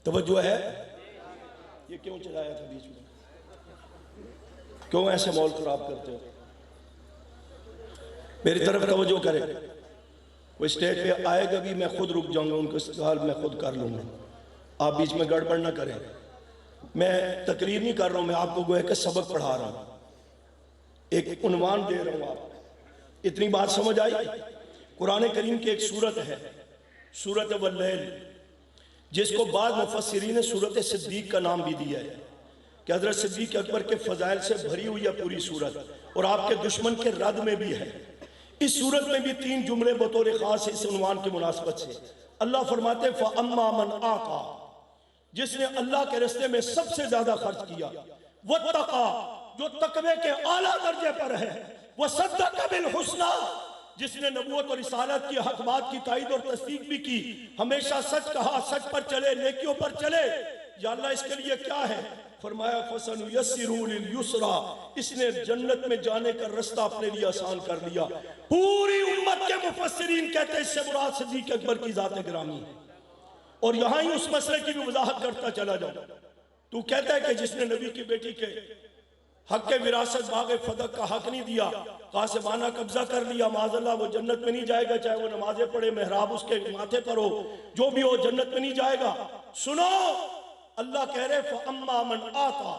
तवज्जो है, ये क्यों चलाया था बीच में, क्यों ऐसे माहौल खराब करते हो? मेरी तरफ तवज्जो करें। वो स्टेज पे आएगा भी, मैं खुद रुक जाऊंगा, उनको सवाल मैं खुद कर लूंगा, आप बीच में गड़बड़ ना करें। मैं तकरीर नहीं कर रहा हूं, मैं आपको गोया के सबक पढ़ा रहा हूं, एक उन्वान दे रहा हूं। आप इतनी बात समझ आई? कुरान करीम की एक सूरत है, सूरत वल्लैल, जिसको बाद मुफस्सिरीन ने सूरत सिद्दीक का नाम भी दिया है कि हजरत सिद्दीक अकबर के फजाइल से भरी हुई है पूरी सूरत, और आपके दुश्मन के रद में भी है। इस सूरत में भी 3 जुमले बतौर खास इस उन्वान की मुनासबत से अल्लाह फरमाते फ़अम्मा मन आका, जिसने अल्लाह के रास्ते में सबसे ज्यादा खर्च किया, वत्तक़ा, जो तकवे के आला दर्जे पर है, वसद्दक़ बिल हुस्ना, जिसने नबूवत और रिसालत की हक बात की ताईद और तस्दीक भी की, हमेशा सच कहा, सच पर चले, नेकियों पर चले। या अल्लाह इसके लिए क्या है? फरमाया फसनुयस्सिरु लिल युसरा, इसने जन्नत में जाने का रास्ता अपने लिए आसान कर लिया। पूरी उम्मत के मुफस्सिरीन कहते हैं इससे मुराद सिद्दीक अकबर की जात गिरामी है। और यहां ही उस मसले की भी वजाहत करता चला जाऊं। तू कहता है कि जिसने नबी की बेटी के हक के विरासत बाग़े फदक का हक नहीं दिया, कासिमाना कब्जा कर लिया, माज़अल्लाह वो जन्नत में नहीं जाएगा, चाहे वो नमाजें पढ़े, मेहराब उसके माथे पर हो, जो भी हो, जन्नत में नहीं जाएगा। सुनो, अल्लाह कह रहे फ़अम्मा मन आता,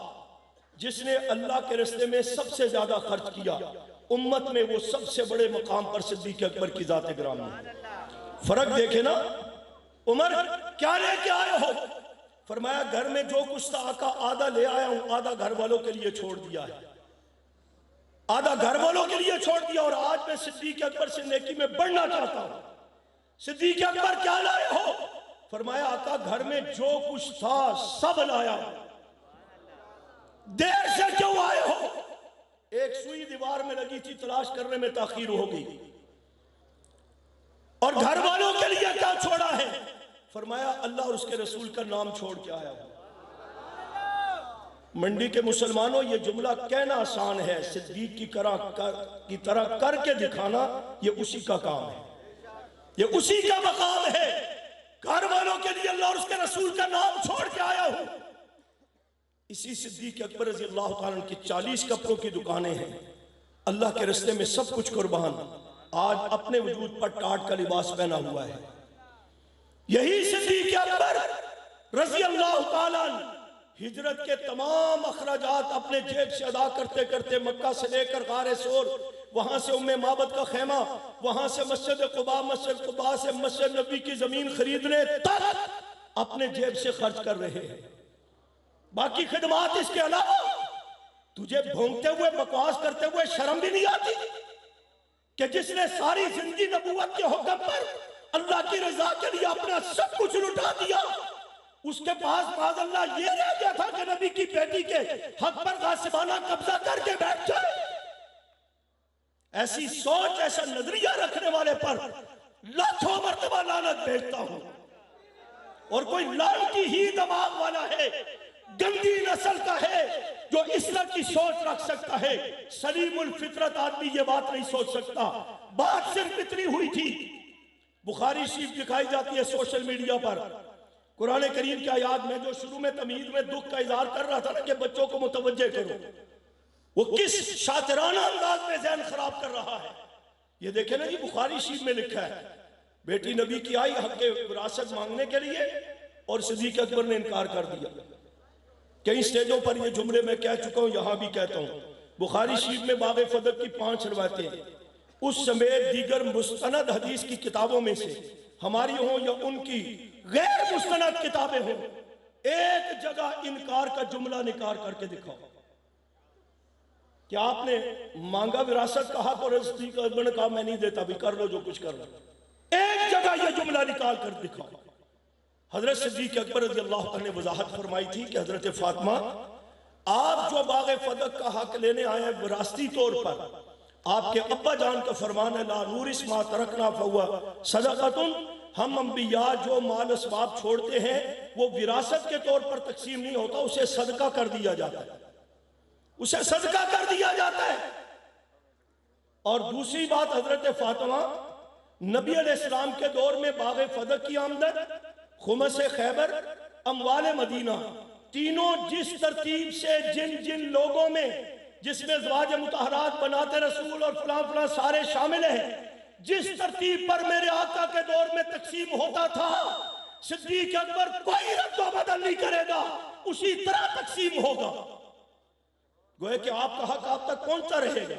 जिसने अल्लाह के रास्ते में सबसे ज्यादा खर्च किया, उम्मत में वो सबसे बड़े मकाम पर सिद्दीक अकबर की जात गिरामी है। फर्क देखे ना, उमर क्या लेके आए हो? फरमाया घर में जो कुछ था आका आधा ले आया हूं, आधा घर वालों के लिए छोड़ दिया है, आधा घर वालों के लिए छोड़ दिया। और आज मैं सिद्दीक अकबर से नेकी में बढ़ना चाहता हूं। सिद्दीक अकबर क्या लाए हो? फरमाया आका घर में जो कुछ था सब लाया। देर से क्यों आए हो? एक सुई दीवार में लगी थी, तलाश करने में ताखीर हो गई। और घर वालों के लिए क्या छोड़ा है? फरमाया अल्लाह और उसके रसूल का नाम छोड़ के आया हूं। मंडी के मुसलमानों, ये जुमला कहना आसान है, सिद्दीक की तरह करके दिखाना ये उसी का काम है, ये उसी का मकाम है। घर वालों के लिए अल्लाह और उसके रसूल का नाम छोड़ के आया हूं। इसी सिद्दीक अकबर रज़ी अल्लाह ताला अन्हु की 40 कपड़ों की दुकानें हैं, अल्लाह के रास्ते में सब कुछ कुर्बान, आज अपने वजूद पर टाट का लिबास पहना हुआ है। यही सिद्दीक अकबर रज़ी अल्लाह ताला अन्हु हिजरत के तमाम अखराजात अपने जेब से अदा करते करते मक्का से लेकर गारे सोर, वहां से उम्मे माबद का खेमा, वहां से मस्जिद कुबा से मस्जिद नबी की जमीन खरीदने तक अपने जेब से खर्च कर रहे हैं। बाकी खिदमात इसके अलावा तुझे भोंगते हुए बकवास करते हुए शर्म भी नहीं आती कि जिसने सारी जिंदगी नबूवत के हुक्म पर अल्लाह की रजा के लिए अपना सब कुछ लुटा दिया, उसके पास बाज अल्लाह ये रह गया था कि नबी की बेटी के हक पर गासिबाना कब्जा करके बैठ जाए। ऐसी सोच, ऐसा नजरिया रखने वाले पर लाखों मर्तबा लानत भेजता हूं। और कोई लालची ही दिमाग वाला है, गंदी नस्ल का है, जो इस तरह की सोच रख सकता है। सलीमुल फितरत आदमी ये बात नहीं सोच सकता। बात सिर्फ इतनी हुई थी, बुखारी शरीफ दिखाई जाती है सोशल मीडिया पर, कुरान करीम की आयत में जो शुरू में तमीज में दुख का इजहार कर रहा था ना कि बच्चों को मुतवज्जे करो, वो किस शातिराना अंदाज में ज़हन खराब कर रहा है। ये देखे ना जी, बुखारी शरीफ में लिखा है बेटी नबी की आई हक के विरासत मांगने के लिए और सिद्दीक अकबर ने इनकार कर दिया। कई स्टेजों पर ये जुमले मैं कह चुका हूं, यहां भी कहता हूं। बुखारी शरीफ में बाग़ फदक की 5 रवायतें, उस समेत दीगर मुस्तनद हदीस की किताबों में से हमारी हो या उनकी गैर मुस्तनद किताबें हो, एक जगह इनकार का जुमला निकाल करके दिखाओ। क्या आपने मांगा विरासत का हक और सिद्दीक अकबर ने कहा मैं नहीं देता, भी कर लो जो कुछ कर लो। एक जगह यह जुमला निकाल कर दिखाओ। हजरत सिद्दीक अकबर रज़ी अल्लाह अन्हु ने वजाहत फरमाई थी कि हजरत फातिमा, आप जो बाग़ फदक का हक लेने आए हैं विरासती तौर पर, आपके अब्बा जान का फरमान है ला नूरिस मा तरकना फहुवा सदक़तुन, हम अंबिया जो माल असबाब छोड़ते हैं वो विरासत के तौर पर तकसीम नहीं होता, उसे सदका कर दिया जाता है, उसे सदका कर दिया जाता है। और दूसरी बात, हजरत फातिमा नबी अलैहिस्सलाम के दौर में बाग़ फदक की आमदन, खुमस खैबर, अमवाल मदीना, तीनों जिस तरतीब से जिन जिन लोगों में जिसमें ज़वाज मुतहरात बनाते रसूल और फलां फलां सारे शामिल हैं, जिस तरतीब पर मेरे आका के दौर में तकसीम होता था, सिद्दीक अकबर कोई रद्द बदल नहीं करेगा, उसी तरह तकसीम होगा। गोया कि आपका हक आप तक पहुंचता रहेगा।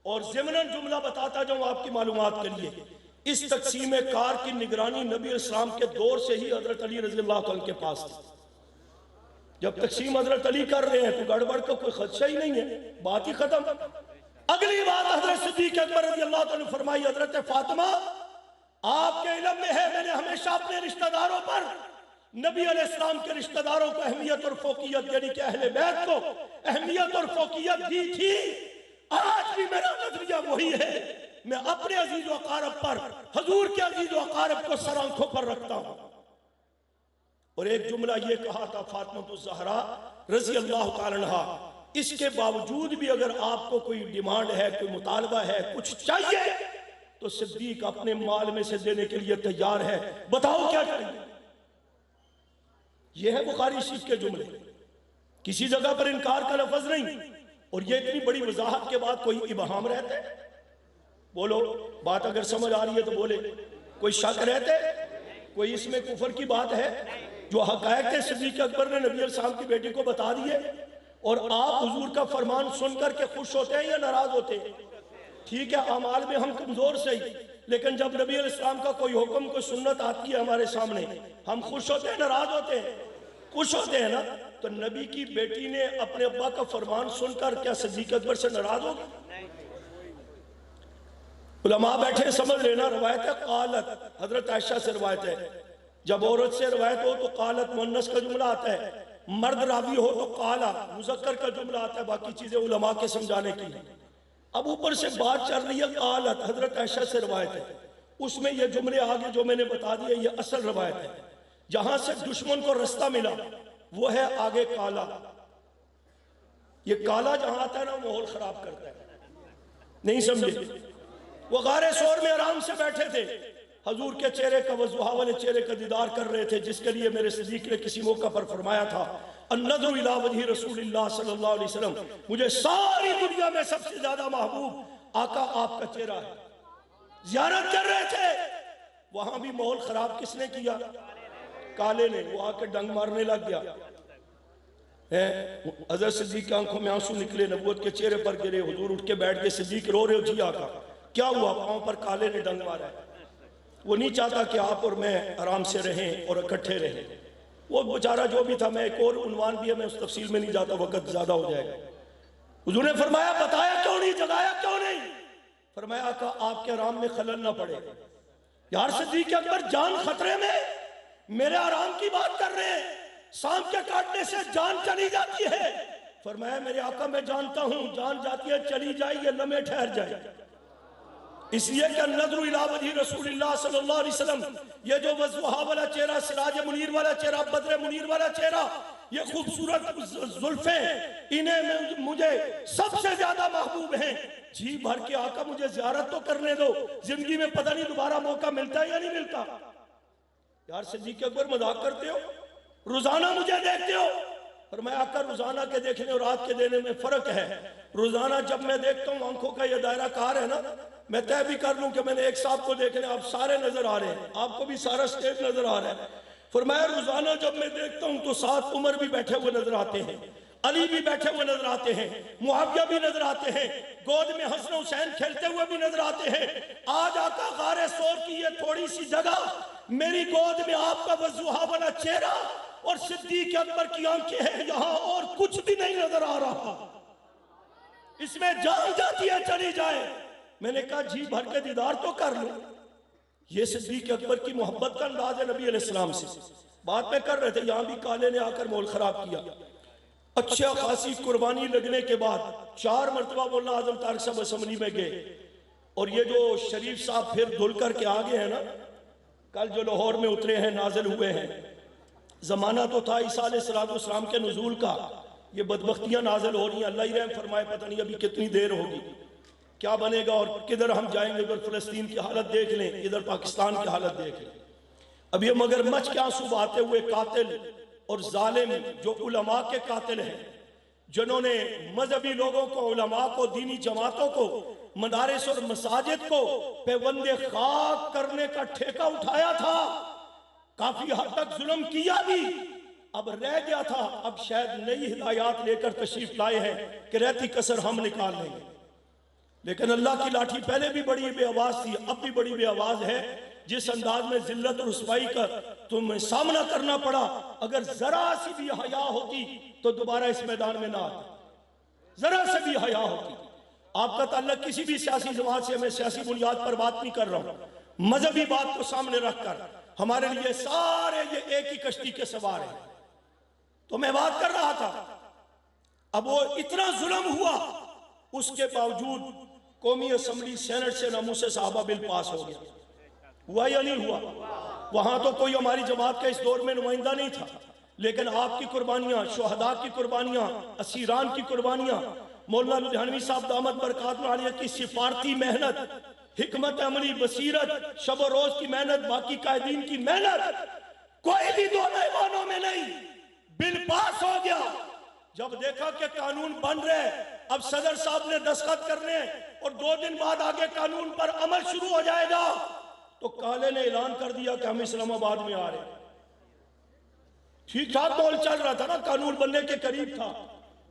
और ज़िमनन जुमला बताता जाऊं आपकी मालूमात के लिए, इस तकसीम कार की निगरानी नबी इस्लाम के दौर से ही हजरत अली रज़ी अल्लाह अन्हु के पास थी। जब तकसीम हजरत अली कर रहे हैं तो गड़बड़ का कोई खदशा ही नहीं है, बात ही खत्म। अगली बात हजरत सिद्दीक अकबर रज़ी अल्लाह अन्हु ने फरमाई, हजरत फातिमा आपके इल्म में है मैंने हमेशा अपने रिश्तेदारों पर, नबी अलैहिस्सलाम के रिश्तेदारों को अहमियत और फोकियत, यानी कि अहले बैत को अहमियत और फोकियत दी थी। आज भी मेरा नजरिया वही है, मैं अपने अजीज व अकारब पर, हजूर के अजीज व अकारब को सर आंखों पर रखता हूं। और एक जुमला ये कहा था फातिमा ज़हरा रज़ी अल्लाह ताला अन्हा, इसके बावजूद भी अगर आपको कोई डिमांड है, कोई मुतालबा है, कुछ चाहिए, तो सिद्दीक अपने माल में से देने के लिए तैयार है, बताओ क्या चाहिए। यह है बुखारी शरीफ के जुमले, किसी जगह पर इनकार का लफ्ज नहीं। और ये इतनी बड़ी वजाहत के बाद कोई इबहाम रहता है? बोलो, बात अगर समझ आ रही है तो बोले। कोई शक रहते, कोई इसमें कुफर की बात है? जो हकायक सिद्दीक अकबर ने नबी अलैहिस्सलाम की बेटी को बता दिए और आप हुजूर का फरमान सुन करके खुश होते हैं या नाराज होते हैं? ठीक है, अमाल में हम कमजोर सही, लेकिन जब नबी अलैहिस्सलाम का कोई हुक्म, कोई सुन्नत आती है हमारे सामने, हम खुश होते हैं, नाराज होते हैं? खुश होते हैं ना। तो नबी की बेटी ने अपने अब्बा का फरमान सुनकर क्या सिद्दीक अकबर से नाराज होगी? उलमा बैठे, समझ लेना। रवायत है कालत, हजरत आयशा से रवायत है, जब औरत से रवायत हो तो कालत मुन्नस का जुमला आता है, मर्द रावी हो तो काला मुजक्कर का जुमला आता है, बाकी चीजें उलमा के समझाने की है। अब ऊपर से बात चल रही है कालत, हजरत आयशा से रवायत है, उसमें ये जुमले आगे जो मैंने बता दिए ये असल रवायत है। जहां से दुश्मन को रास्ता मिला वो है आगे काला। ये काला जहां आता है ना माहौल खराब करता है, नहीं समझे? वो गारे शोर में आराम से बैठे थे, हजूर के चेहरे का, वज़ुहा वाले चेहरे का दीदार कर रहे थे, जिसके लिए मेरे सिद्दीक ने किसी मौका पर फरमाया था, अन्नज़रु इला वजही रसूलिल्लाह सल्लल्लाहु अलैहि वसल्लम, मुझे सारी दुनिया में सबसे ज्यादा महबूब आका आपका चेहरा है। ज़ियारत कर रहे थे, वहां भी माहौल खराब किसने किया? काले ने। वो आके डंग मारने लग गया है। हज़रत सिद्दीक की आंखों में आंसू निकले, नबूवत के चेहरे पर गिरे। हुजूर उठ के बैठ गए। सिद्दीक रो रहे हो, जी आका क्या हुआ? पांव पर काले ने डंग मारा है। वो नहीं चाहता कि आप और मैं आराम से रहें और इकट्ठे रहें। वो बेचारा जो भी था, मैं एक और उन्वान भी है, मैं उस तफसील में नहीं जाता, वक्त ज्यादा हो जाएगा। हुजूर ने फरमाया बताया क्यों नहीं, जगाया क्यों नहीं? फरमाया आका आपके आराम में खलल ना पड़े। यार सिद्दीक अकबर जान खतरे में, मेरे आराम की बात कर रहे हैं, सांप के काटने से जान चली जाती है। फरमाया मेरे आका मैं जानता हूं, जान जाती है चली जाए, ये लम्हे ठहर जाए। इसलिए कि नज़रु इला वजही रसूलिल्लाह सल्लल्लाहु अलैहि वसल्लम, ये जो वज़ुहा वाला चेहरा, सिराज मुनीर वाला चेहरा, बद्र मुनीर वाला चेहरा, ये खूबसूरत जुल्फें, इन्हें मुझे सबसे ज्यादा महबूब हैं। जी भर के आका मुझे ज़ियारत तो करने दो, जिंदगी में पता नहीं दोबारा मौका मिलता है या नहीं मिलता। यार सिद्दीक अकबर मजाक करते हो, रोजाना मुझे देखते हो। और मैं आकर रोजाना के देखने और रात के देने में फर्क है। रोजाना जब मैं देखता हूँ, आंखों का ये दायरा कार है ना, मैं तय भी कर लूं कि मैंने एक साहब को देखने, आप सारे नजर आ रहे हैं, आपको भी सारा स्टेज नजर आ रहा है। फरमाया रोजाना जब मैं देखता हूं तो साथ उमर भी बैठे हुए नजर आते हैं, अली भी बैठे हुए नजर आते हैं, मुआविया भी नजर आते हैं, गोद में हसन हुसैन खेलते हुए भी नजर आते हैं। आज आका गारे सोर की ये थोड़ी सी जगह, मेरी गोद में आपका वज़ुहा वाला चेहरा और सिद्दीक अकबर की आंखें हैं, यहां और कुछ भी नहीं नजर आ रहा। इसमें जान जाती है चली जाए। मैंने कहा जी भर के दीदार तो कर लो। ये सिद्दीक अकबर की मोहब्बत का अंदाज है नबी अलैहिस्सलाम से। बात में कर रहे थे, यहां भी काले ने आकर मोल खराब किया। अच्छा खासी कुर्बानी लगने के बाद 4 मरतबा मौलाना आजम तारिक साहब असम्बली में गए, और ये जो शरीफ साहब फिर धुल करके आगे हैं ना, कल जो लाहौर में उतरे हैं, नाजिल हुए हैं। जमाना तो था ईसा अलैहिस्सलाम के नुज़ूल का, ये बदबख्तियां नाजिल हो रही हैं। अल्लाह ही रहम फरमाए, पता नहीं अभी कितनी देर होगी, क्या बनेगा और किधर हम जाएंगे। उधर फिलिस्तीन की हालत देख लें, इधर पाकिस्तान की हालत देख लें। अब ये मगरमच्छ के आंसू बहाते हुए कातिल और जालिम जो उलमा के कातिल हैं, जिन्होंने मजहबी लोगों को, उलमा को, दीनी जमातों को, मदारिस और मसाजिद को पेवंदे खाक करने का ठेका उठाया था, काफी हद तक जुल्म किया भी। अब रह गया था, अब शायद नई हिदायत लेकर तशरीफ लाए हैं कि रहती कसर हम निकाल लेंगे। लेकिन अल्लाह की लाठी पहले भी बड़ी बेआवाज थी, अब भी बड़ी बेआवाज है। जिस अंदाज में जिल्लत और रुसवाई का तुम्हें सामना करना पड़ा, अगर जरा सी भी हया होती तो दोबारा इस मैदान में ना आते। जरा से भी हया होती। आपका ताल्लुक किसी भी सियासी जमात से, मैं सियासी बुनियाद पर बात नहीं कर रहा हूं, मजहबी बात को सामने रखकर हमारे लिए सारे ये एक ही कश्ती के सवार हैं। तो मैं बात कर रहा था, अब वो इतना जुल्म हुआ, उसके बावजूद कौमी असम्बली सेनेट से नामूसे सहाबा बिल पास हो गया। हुआ या नहीं हुआ? वहां तो कोई हमारी जमात का इस दौर में नुमाइंदा नहीं था, लेकिन आपकी कुर्बानियां, शुहदा की कुर्बानियां, असीरान की कुर्बानियां, मौलाना लुधियानवी साहब दामद बरकात आलिया की सिफारती मेहनत, हिकमत अमली, बसीरत, शब रोज की मेहनत, बाकी कायदीन की मेहनत, कोई भी दो मानों में नहीं। बिल पास हो गया। जब देखा कि कानून बन रहे, अब सदर साहब ने दस्तखत करने और 2 दिन बाद आगे कानून पर अमल शुरू हो जाएगा, तो काले ने ऐलान कर दिया कि हम इस्लामाबाद में आ रहे हैं। ठीक ठाक माहौल चल रहा था ना, कानून बनने के करीब था,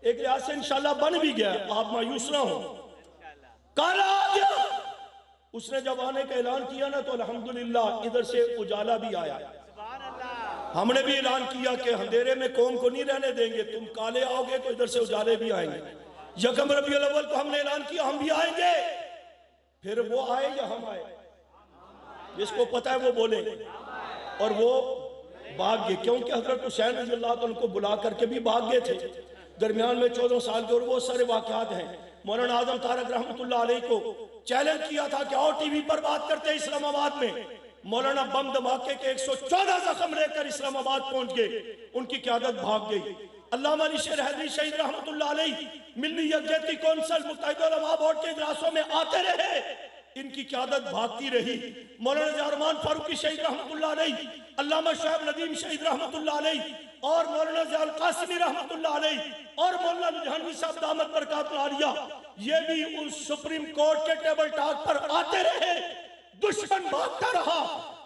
एक लिहाज से इंशाल्लाह बन भी गया, आप मायूस ना हो। काला आ गया, उसने जब आने का ऐलान किया ना तो अल्हम्दुलिल्लाह इधर से उजाला भी आया। हमने भी ऐलान किया कि अंधेरे में कौम को नहीं रहने देंगे, तुम काले आओगे तो इधर से उजाले भी आएंगे। यकम रबीउल अव्वल को हमने ऐलान किया हम भी आएंगे, फिर वो आए या हम आए, जिसको पता है वो बोले, और वो भाग गए, क्योंकि हजरत हुसैन रज़ी अल्लाह अन्हु को बुला करके भी भाग गए थे। दरमियान में 14 साल के और बहुत सारे वाक़यात हैं। मौलाना आजम तारक रहमतुल्लाह अलैह को चैलेंज किया था कि आओ टीवी पर बात करते हैं इस्लामाबाद में। मौलाना बम धमाके के 114 जख्म लेकर इस्लामाबाद पहुंच गए, उनकी क़यादत भाग गई। अल्लामा अली शेर हैदरी शहीद रहमतुल्लाह अलैह मिल्ली यकजहती कौंसिल मुत्तहिद उलमा बोर्ड के इजलासों में आते रहे, इनकी क़यादत भागती रही। मौलाना ज़हरमान फारूकी शहीद रहमतुल्लाह अलैह, अल्लामा शुएब नदीम शहीद रहमतुल्लाह अलैह और मौलाना ज़ियाउल कासिमी रहमतुल्लाह अलैह और मौलाना लुधियानवी साहब दामत बरकातुहु आलिया, ये भी उन सुप्रीम कोर्ट के टेबल टॉक पर आते रहे। दुश्मन भागता रहा।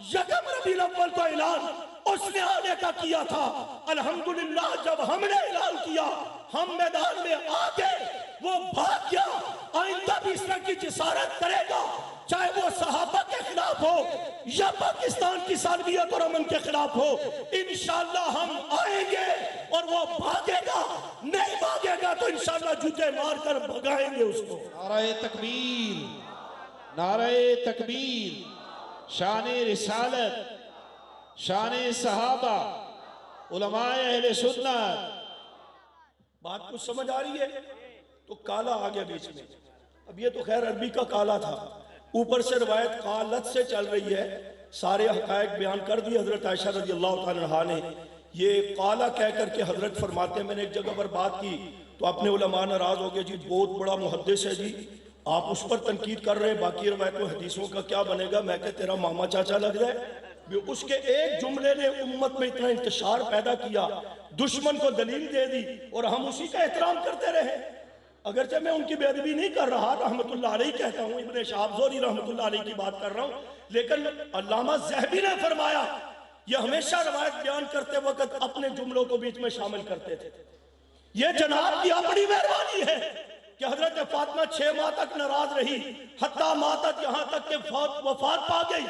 यकम रबीउल अव्वल को ऐलान उसने आने का किया था। अल्हम्दुलिल्लाह जब हमने ऐलान किया हम मैदान में आ गए, वो भाग गया। आइंदा भी इस तरह की जिसारत करेगा, चाहे वो सहाबा के खिलाफ हो या पाकिस्तान की सालवियत और अमन के खिलाफ हो, इंशाअल्लाह हम आएंगे और वो भागेगा। नहीं भागेगा तो इंशाअल्लाह जूते मारकर भगाएंगे उसको। नारे तकबीर, नारे तकबीर, शाने रिसालत, शाने सहाबा, उलमाए अहले सुन्नत। बात कुछ समझ आ रही है? तो काला आ गया बीच में। अब ये तो खैर अरबी का काला था, ऊपर से रवायत कालत से चल रही है। सारे हकायक बयान कर दिए हजरत आयशा रज़ी अल्लाह तआला अन्हा ने। ये काला कह करके हजरत फरमाते हैं, मैंने एक जगह पर बात की तो अपने उलमा नाराज हो गए, जी बहुत बड़ा मुहद्दिस है जी, आप उस पर तनकीद कर रहे हैं, बाकी रवायतों हदीसों का क्या बनेगा। मैं कह तेरा मामा चाचा लग जाए। उसके एक जुमले ने उम्मत में इतना इंतशार पैदा किया, दुश्मन को दलील दे दी और हम उसी का एहतराम करते रहे। अगरचे मैं उनकी बेअदबी नहीं कर रहा, रहमतुल्लाह अलैह कहता हूँ, इब्ने शहाब ज़ोहरी रहमतुल्लाह अलैह की बात कर रहा हूँ, लेकिन अल्लामा ज़हबी ने फरमाया ये हमेशा रवायत बयान करते वक्त अपने जुमलों को बीच में शामिल करते थे। ये जनाब की अपनी मेहरबानी है कि हजरत फातिमा 6 माह तक नाराज रही, हत्ता माह तक यहाँ तक के वफात पा गई।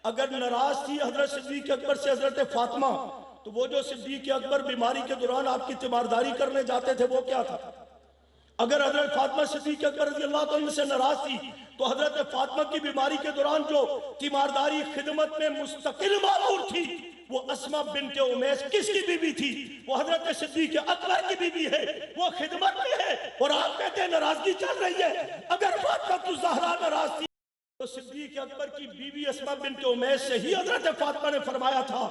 अगर नाराज थी हजरत सिद्दीक अकबर से हजरत फातिमा, तो वो जो सिद्दीक अकबर बीमारी के दौरान आपकी तीमारदारी करने जाते थे वो क्या था? अगर हजरत फातिमा सिद्दीक अकबर रज़ी अल्लाह तआला से नाराज थी तो हजरत फातिमा की बीमारी के दौरान जो तीमारदारी खिदमत में मुस्तकिल मामूर थी वो अस्मा बिन्ते उमैस किसकी बीवी थी? वो हजरत सिद्दीक अकबर की बीवी है, वो खिदमत में है और आप कहते हैं नाराजगी चल रही है। अगर फातिमा ज़हरा नाराज थी तो सिद्दीक अकबर की बीवी अस्मा बिन्ते उमैस से ही हजरत फातिमा ने फरमाया था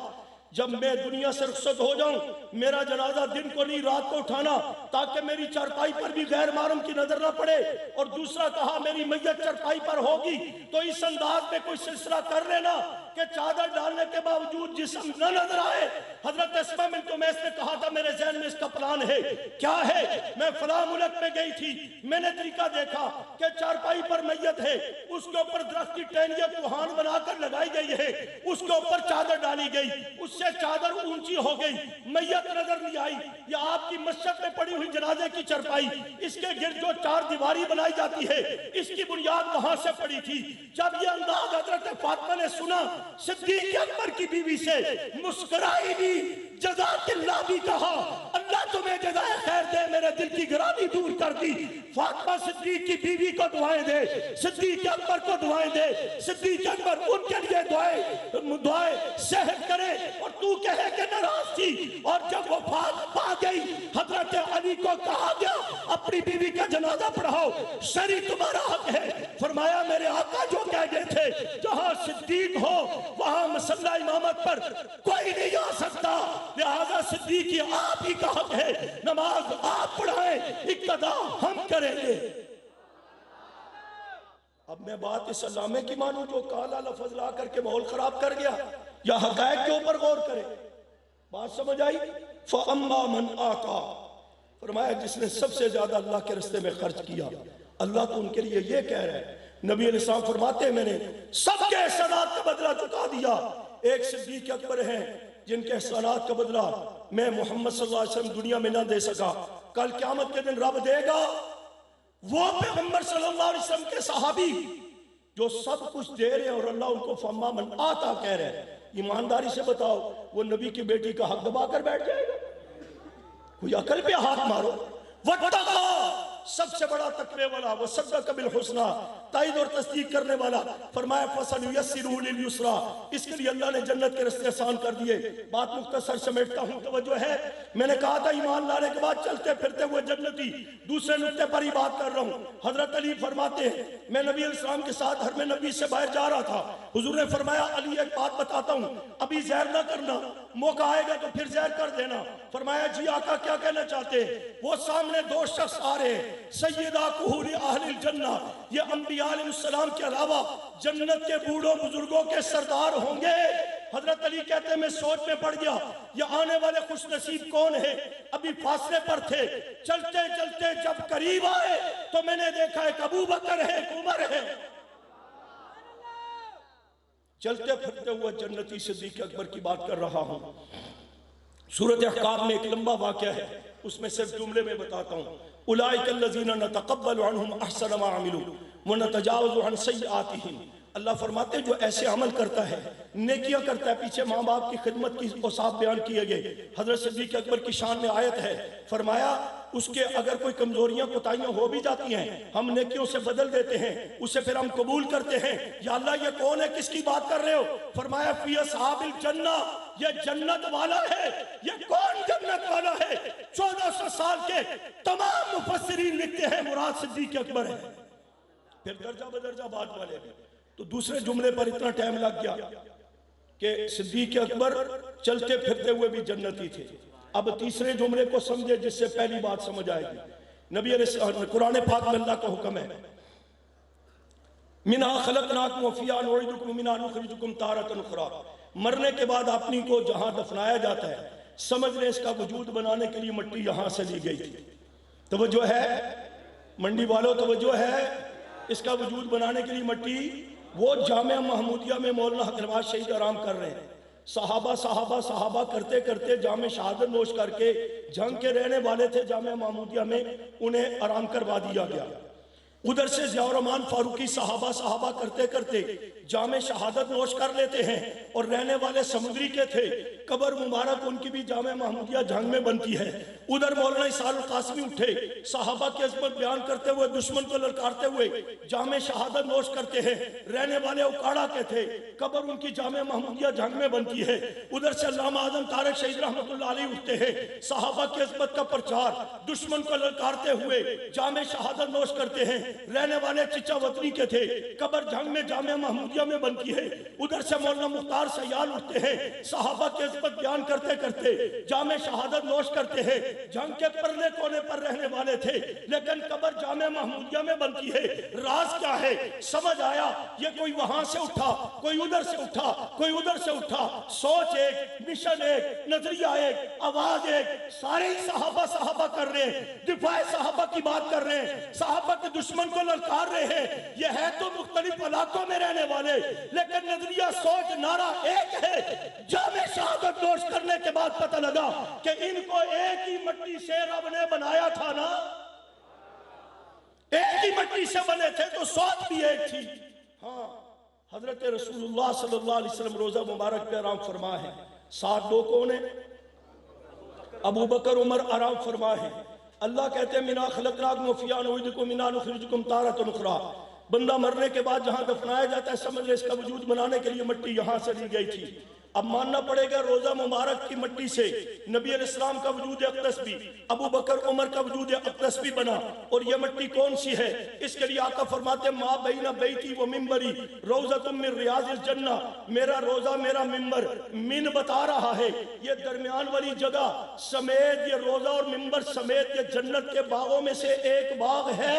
जब मैं दुनिया से रुखसत हो जाऊं मेरा जनाजा दिन को नहीं रात को उठाना ताकि मेरी चारपाई पर भी गैर महरम की नजर ना पड़े। और दूसरा कहा मेरी मैयत चारपाई पर होगी तो इस अंदाज में कोई सिलसिला कर लेना कि चादर डालने के बावजूद जिस्म न नजर आए। हजरत अस्मा बिन्त उमैस ने कहा था मेरे जहन में इसका प्लान है। क्या है? मैं फलां मुल्क में गई थी, मैंने तरीका देखा कि चारपाई पर मैयत है, उसके ऊपर दरख्त की टहनियां कुहान बनाकर लगाई गई है, उसके ऊपर चादर डाली गई, उससे चादर ऊंची हो गई, मैयत नजर नहीं आई। या आपकी मस्जिद में पड़ी हुई जनाजे की चारपाई, इसके गिर्द जो 4 दीवारी बनाई जाती है, इसकी बुनियाद वहां से पड़ी थी। जब ये अंदाज हजरत फातिमा ने सुना, सिद्दीक अकबर की बीवी से मुस्कुराई भी, जज़ाकिल्लाह भी कहा, अल्लाह तुम्हें जज़ाए खैर दे, मेरे दिल की गिरानी दूर कर दी। फातिमा सिद्दीक की बीवी को दुआएं दे, सिद्दीक अकबर को दुआएं दे, सिद्दीक अकबर उनके लिए दुआएं सहन करे। और तू कहे कि नाराज थी और जब वफात पा गई हजरत अली को कहा गया अपनी बीवी का जनाजा पढ़ाओ, शरी तुम्हारा हक है। फरमाया मेरे आका जो कह गए थे जहां सिद्दीक हो वहां मसल्ला इमामत पर कोई नहीं आ सकता, लिहाजा सिद्दीकी आप ही का हक है, नमाज आप पढ़ाएं, इक्तदा हम करेंगे। अब मैं बात इस अल्लामे की मानूं जो काला लफ्ज ला करके माहौल खराब कर गया, या हकायक के ऊपर गौर करे? बात समझ आई? फअम्मा मन आता, फरमाया जिसने सबसे ज्यादा अल्लाह के रास्ते में खर्च किया, अल्लाह तो उनके लिए ये कह रहा है। नबी अलैहिस्सलाम फरमाते हैं मैंने सबके एहसानात का बदला चुका दिया। एक सिद्दीक अकबर है जिनके एहसानात का बदला मैं मोहम्मद सल्लल्लाहु अलैहि वसल्लम दुनिया में ना दे सका, कल क़यामत के दिन रब देगा। वो पैगंबर सल्लल्लाहु अलैहि वसल्लम के सहाबी जो सब कुछ दे रहे हैं और अल्लाह उनको फम्मा मन आता कह रहे हैं। ईमानदारी से बताओ, वो नबी की बेटी का हक दबा कर बैठ जाएगा? कोई अकल पे हाथ मारो। वत्तक़ा, सबसे बड़ा तकवे वाला, वो सद्दक़ बिल हुस्ना, ताईद और तस्दीक करने वाला। फरमाया फसनुयस्सिरुहु लिल युस्रा, इसके लिए अल्लाह ने जन्नत के रास्ते आसान कर दिए। बात मुख्तसर समेटता हूँ, तवज्जो है। मैंने कहा था ईमान लाने के बाद चलते फिरते हुए जन्नती, दूसरे नुक्ते पर ही बात कर रहा हूँ। हजरत अली फरमाते हैं, मैं नबी अलैहिस्सलाम के साथ हर में नबी से बाहर जा रहा था। हुजूर ने फरमाया, अली एक बात बताता हूँ, अभी जहर ना करना, मौका आएगा तो फिर जहर कर देना। फरमाया, जी आका क्या कहना चाहते हैं? वो सामने दो शख्स आ रहे हैं, सैयदा कुहूरी अहलिल जन्ना, ये अंबिया अलैहिस्सलाम के अलावा जन्नत के बूढ़ों बुजुर्गों के सरदार होंगे। हजरत अली कहते हैं, मैं सोच में पड़ गया, ये आने वाले खुश नसीब कौन है? अभी फासले पर थे, चलते चलते जब करीब आए तो मैंने देखा एक अबू बकर है, एक उमर है। चलते फिरते हुए जन्नती सिद्दीक़ अकबर की बात कर रहा हूं। सूरत अहकाफ में एक लंबा वाक़या है, उसमें सिर्फ जुमले में बताता हूँ। उलाइकल्लज़ीना नतक़ब्बलु अन्हुम अहसन मा अमिलू व नतजावज़ु अन सय्यिआतिहिम। अल्लाह फरमाते हैं, जो ऐसे अमल करता है, नेकियां करता है, पीछे माँ बाप की खिदमत की औसाफ बयान किए गए। हजरत सिद्दीक़ अकबर की शान में आयत है, फरमाया उसके अगर कोई कमजोरियां कोताहियां हो भी जाती हैं, हम नेकियों से बदल देते हैं, उसे फिर हम कबूल करते हैं। या अल्लाह ये कौन है, किसकी बात कर रहे हो? फरमाया, फी अस्हाबिल जन्ना, ये जन्नत वाला है। ये कौन जन्नत वाला है? 1400 साल के तमाम मुफस्सिरीन लिखते हैं मुराद सिद्दीक़ अकबर है। फिर दर्जा बदर्जा बात वाले भी। तो दूसरे जुमले पर इतना टाइम लग गया कि सिद्दीक़ अकबर चलते फिरते हुए भी जन्नती थे। अब तीसरे जुमले को समझे, जिससे पहली बात समझ आएगी। नबी अलैहि कुरान पाक में अल्लाह का हुक्म है, मिन्हा खलक़नाकुम व फ़ीहा नुईदुकुम व मिन्हा नुख़रिजुकुम तारतन उख़रा। मरने के बाद अपनी को जहां दफनाया जाता है, समझ लें इसका वजूद बनाने के लिए मिट्टी यहां से ली गई थी। तवज्जो है मंडी वालों, तवज्जो है। इसका वजूद बनाने के लिए मिट्टी, वो जामिया महमूदिया में मौलाना हकरवाज शहीद आराम कर रहे हैं। सहाबा करते करते जामे शहादत नोश करके जंग के रहने वाले थे जामिया महमूदिया में, उन्हें आराम करवा दिया गया। उधर से ज़िया रहमान फारूकी सहाबा करते करते जामे शहादत नोश कर लेते हैं, और रहने वाले समुद्री के थे, कब्र मुबारक उनकी भी जामे महमूदिया जंग में बनती है। उधर मौलाना इसारुल कासमी उठे, सहाबा की अज़मत बयान करते हुए, दुश्मन को ललकारते हुए जामे शहादत नोश करते हैं। रहने वाले उकाड़ा के थे, कब्र उनकी जामे महमूदिया जंग में बनती है। उधर से अल्लामा आज़म तारिक शहीद रहमतुल्लाह अलैह उठते हैं, सहाबा की अज़मत का प्रचार, दुश्मन को ललकारते हुए जामे शहादत नोश करते हैं। रहने वाले चिच्चा वतनी के थे, कब्र जंग में जामिया महमूदिया में बनती है। उधर से मौलाना मुख्तार सयाल उठते हैं, सहाबा के इस्मत बयान करते करते जामे शहादत नोश करते हैं। जंग के परले कोने पर रहने वाले थे, लेकिन कब्र जामिया महमूदिया में बनती है। राज क्या है? समझ आया, ये कोई वहां से उठा, कोई उधर से उठा, कोई उधर से उठा, सोच एक, मिशन एक, नजरिया एक, आवाज एक, सारे ही सहाबा कर रहे हैं, दिफाए सहाबा की बात कर रहे हैं, सहाबा के दुश्मन को ललकार रहे हैं। ये है तो मुख्तलिफ इलाकों में रहने वाले, लेकिन नजरिया सोच नारा एक है। जामे शहादत नोश करने के बाद पता लगा कि इनको एक ही मिट्टी से रब ने बनाया था ना, एक ही मिट्टी से बने थे, तो सोच भी एक थी। हाँ, हजरत रसूलुल्लाह सल्लल्लाहु अलैहि वसल्लम रोजा मुबारक पे आराम फरमा है। 7 लोग कौन है? अबू बकर उमर आराम फरमा है। अल्लाह कहते हैं, मिना खलक़नाकुम व फ़ीहा नुईदुकुम मिन्हा नुख़रिजुकुम तारतन उख़रा। बंदा मरने के बाद जहां दफनाया जाता है, समझ ले इसका वजूद बनाने के लिए मिट्टी यहां से ली गई थी। अब मानना पड़ेगा, रोजा मुबारक की मिट्टी से नबी अलैहिस्सलाम का वजूद अक़दस भी, अबू बकर उमर का वजूद अक़दस भी बना। और यह मिट्टी कौन सी है? इसके लिए आका फरमाते, माँ बैना बैती व मिंबरी रौज़तुम मिन रियाज़िल जन्ना। मेरा रोजा, मेरा मिंबर, मिन बता रहा है, ये दरमियान वाली जगह समेत, ये रोजा और मिंबर समेत, ये जन्नत के बागों में से एक बाग है।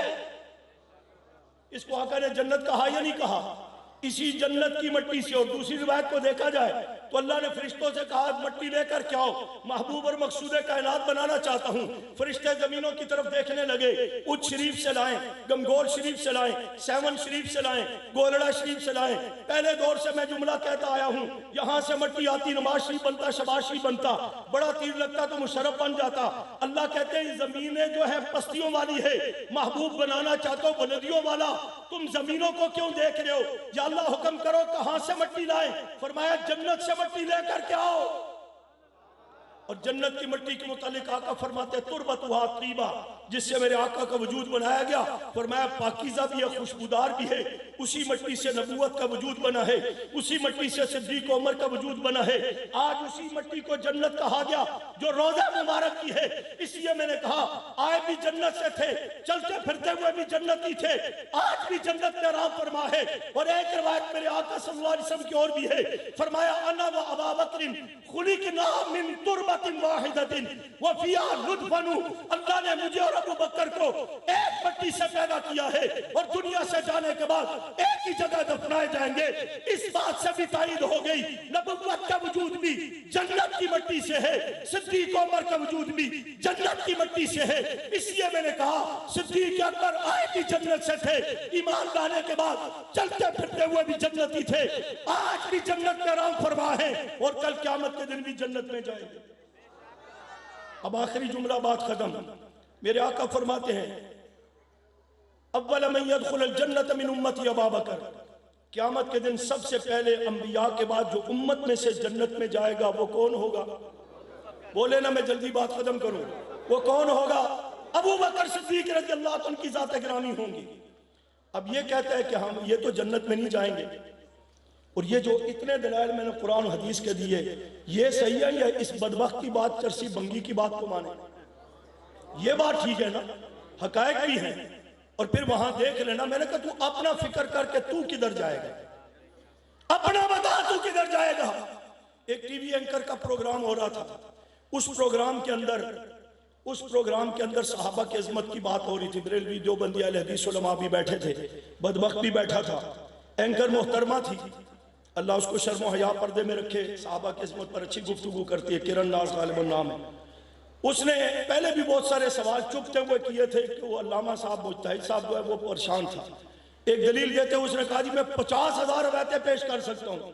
इसको आका ने जन्नत कहा या नहीं कहा? इसी जन्नत की मिट्टी से। और दूसरी रिवायत को देखा जाए तो अल्लाह ने फरिश्तों से कहा मट्टी लेकर क्या हो, महबूब और मकसूद कायनात बनाना चाहता हूँ। फरिश्ते जमीनों की तरफ देखने लगे, उच्च शरीफ से लाएं, गमगोल शरीफ से लाएं, सेवन शरीफ से लाएं, गोलड़ा शरीफ से लाएं। पहले दौर से मैं जुमला कहता आया हूँ, यहाँ से मट्टी आती नमाज शरीफ बनता, शबाज शरीफ बनता, बड़ा तीर लगता तो मुशर्रफ बन जाता। अल्लाह कहते हैं जमीनें जो है पस्तियों वाली है, महबूब बनाना चाहते हो बुलंदियों वाला, तुम जमीनों को क्यों देख रहे हो? या अल्लाह हुक्म करो कहां से मट्टी लाए? फरमाया जन्नत से मट्टी लेकर के आओ। और जन्नत की मिट्टी के मुतालिक आका फरमाते तुरबतुहा तीबा, जिससे मेरे आका का वजूद बनाया गया। फरमाया पाकीज़ा भी है, खुशबूदार भी है। उसी मिट्टी से नबूवत का वजूद बना है, उसी मिट्टी से सिद्दीक उमर का वजूद बना है। आज उसी मिट्टी को जन्नत कहा गया जो रोजा मुबारक की है। इसलिए मैंने कहा आए भी जन्नत से थे, चलते फिरते हुए भी जन्नती थे, आज भी जन्नत में आराम फरमा है। और एक रिवायत मेरे आका सल्लल्लाहु अलैहि वसल्लम की और भी है, फरमाया अना व अबा बकर खुलिकना मिन तुरबतिन वाहिदतिन व फिहा नुतफनु। अल्लाह ने मुझे और अबू बकर को एक मिट्टी से पैदा किया है और दुनिया से जाने के बाद एक ही जगह दफनाए जाएंगे। इस बात से भी तायद हो गई नबुव्वत का वजूद भी जन्नत की मिट्टी से है, सिद्दीक उमर का वजूद भी जन्नत की मिट्टी से है। इसलिए मैंने कहा सिद्दीक अकबर आए भी जन्नत से थे, ईमान लाने के बाद चलते फिरते हुए भी जन्नती थे, आज भी जन्नत में आराम फरमा है और कल क़यामत के दिन भी जन्नत में जाएंगे। अब आखिरी जुमला बात खत्म। मेरे आका फरमाते हैं अव्वल मन यदखुल जन्नत मिन उम्मती अबू बकर, क़यामत के दिन सबसे पहले अंबिया के बाद जो उम्मत में से जन्नत में जाएगा वो कौन होगा? बोले ना, मैं जल्दी बात खत्म करूं। वो कौन होगा? अबू बकर सिद्दीक रज़ी अल्लाह अन्हु की ज़ात गिरामी होंगी। अब ये कहता है कि हम ये तो जन्नत में नहीं जाएंगे, और ये जो इतने दलाइल मैंने कुरान हदीस के दिए, ये सही है या इस बदबख्त की बात, चरसी बंगी की बात को माने? ये बात ठीक है ना? हकायक भी है। और फिर वहां देख लेना, मैंने कहा तू अपना फिक्र करके तू किधर जाएगा, अपना बता तू किधर जाएगा। एक टीवी एंकर का प्रोग्राम हो रहा था, उस प्रोग्राम के अंदर सहाबा की अजमत की बात हो रही थी। बरेलवी देवबंदी अहले हदीस उलमा भी बैठे थे, बदबख्त भी बैठा था। एंकर मोहतरमा थी, अल्लाह उसको शर्म हया पर्दे में रखे, सहाबा की अजमत पर अच्छी गुफ्तगू करती है, किरण नाज गालिबन नाम है। उसने पहले भी बहुत सारे सवाल चुपते हुए किए थे कि वो अल्लामा साहब मुजतहिद साहब जो है वो परेशान था। एक दलील देते हुए उसने कहा जी मैं 50,000 रवायतें पेश कर सकता हूँ।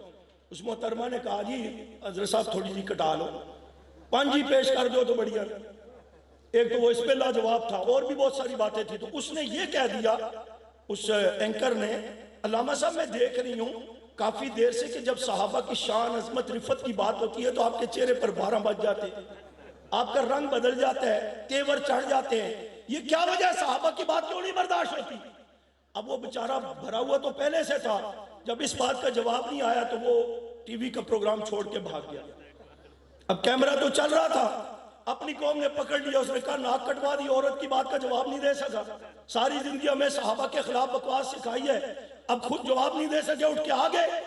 उस मोहतरमा ने कहा जी हजरत साहब थोड़ी जी कटा लो, 5 ही पेश कर दो तो बढ़िया। एक तो वो इस पे लाजवाब था, और भी बहुत सारी बातें थी। तो उसने ये कह दिया उस एंकर ने, अल्लामा साहब मैं देख रही हूँ काफी देर से कि जब सहाबा की शान अजमत रिफत की बात होती है तो आपके चेहरे पर 12 बज जाते हैं, आपका रंग बदल जाता है, तेवर चढ़ जाते हैं। ये क्या वजह है? सहाबा की बात क्यों नहीं बर्दाश्त होती? अब वो बेचारा भरा हुआ तो पहले से था, जब इस बात का जवाब नहीं आया तो वो टीवी का प्रोग्राम छोड़ के भाग गया। अब कैमरा तो चल रहा था, अपनी कौम ने पकड़ लिया, उसने कहा नाक कटवा दी, औरत की बात का जवाब नहीं दे सका। सारी जिंदगी हमें सहाबा के खिलाफ बकवास सिखाई है, अब खुद जवाब नहीं दे सके, उठ के आ गए।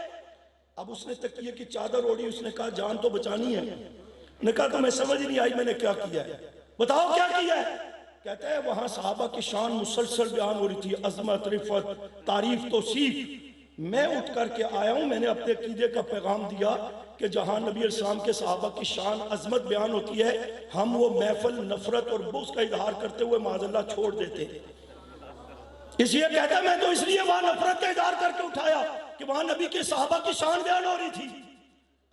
अब उसने तकिए की चादर ओढ़ी, उसने कहा जान तो बचानी है। ने कहा तो मैं समझ नहीं आई मैंने क्या किया है, बताओ क्या किया है। कहता है वहां सहाबा की शान मुसलसल बयान हो रही थी, अजमत रिफत तारीफ तौसीफ। मैं उठ करके आया हूं, मैंने अपने अकीदे का पैगाम दिया कि जहां नबी इस्लाम के सहाबा की शान अजमत बयान होती है, हम वो महफल नफरत और बुग़्ज़ का इजहार करते हुए माज़अल्लाह छोड़ देते हैं। इसलिए कहता है मैं तो इसलिए वहां नफरत का इजहार करके उठाया कि वहां नबी के सहाबा की शान बयान हो रही थी।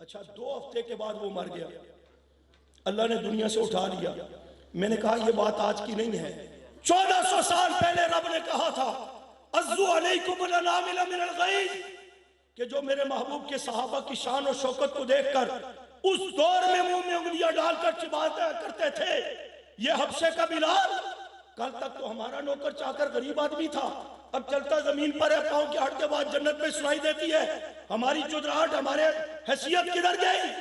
अच्छा 2 हफ्ते के बाद वो मर गया, अल्लाह ने दुनिया से उठा लिया। मैंने कहा यह बात आज की नहीं है, 1400 साल पहले रब ने कहा था अज़्ज़ु अलैकुम अल-अनामिल मिनल ग़ैज़, कि जो मेरे महबूब के सहाबा की शान और शौकत को देखकर उस दौर में मुंह में उंगलियां डालकर चिबाता करते थे, ये हबशे का बिलाल कल तक तो हमारा नौकर चाकर गरीब आदमी था, अब चलता जमीन पर है, पांव के हट के बाद जन्नत में सुनाई देती है, हमारी चुदराहट हमारे हैसियत किधर गई?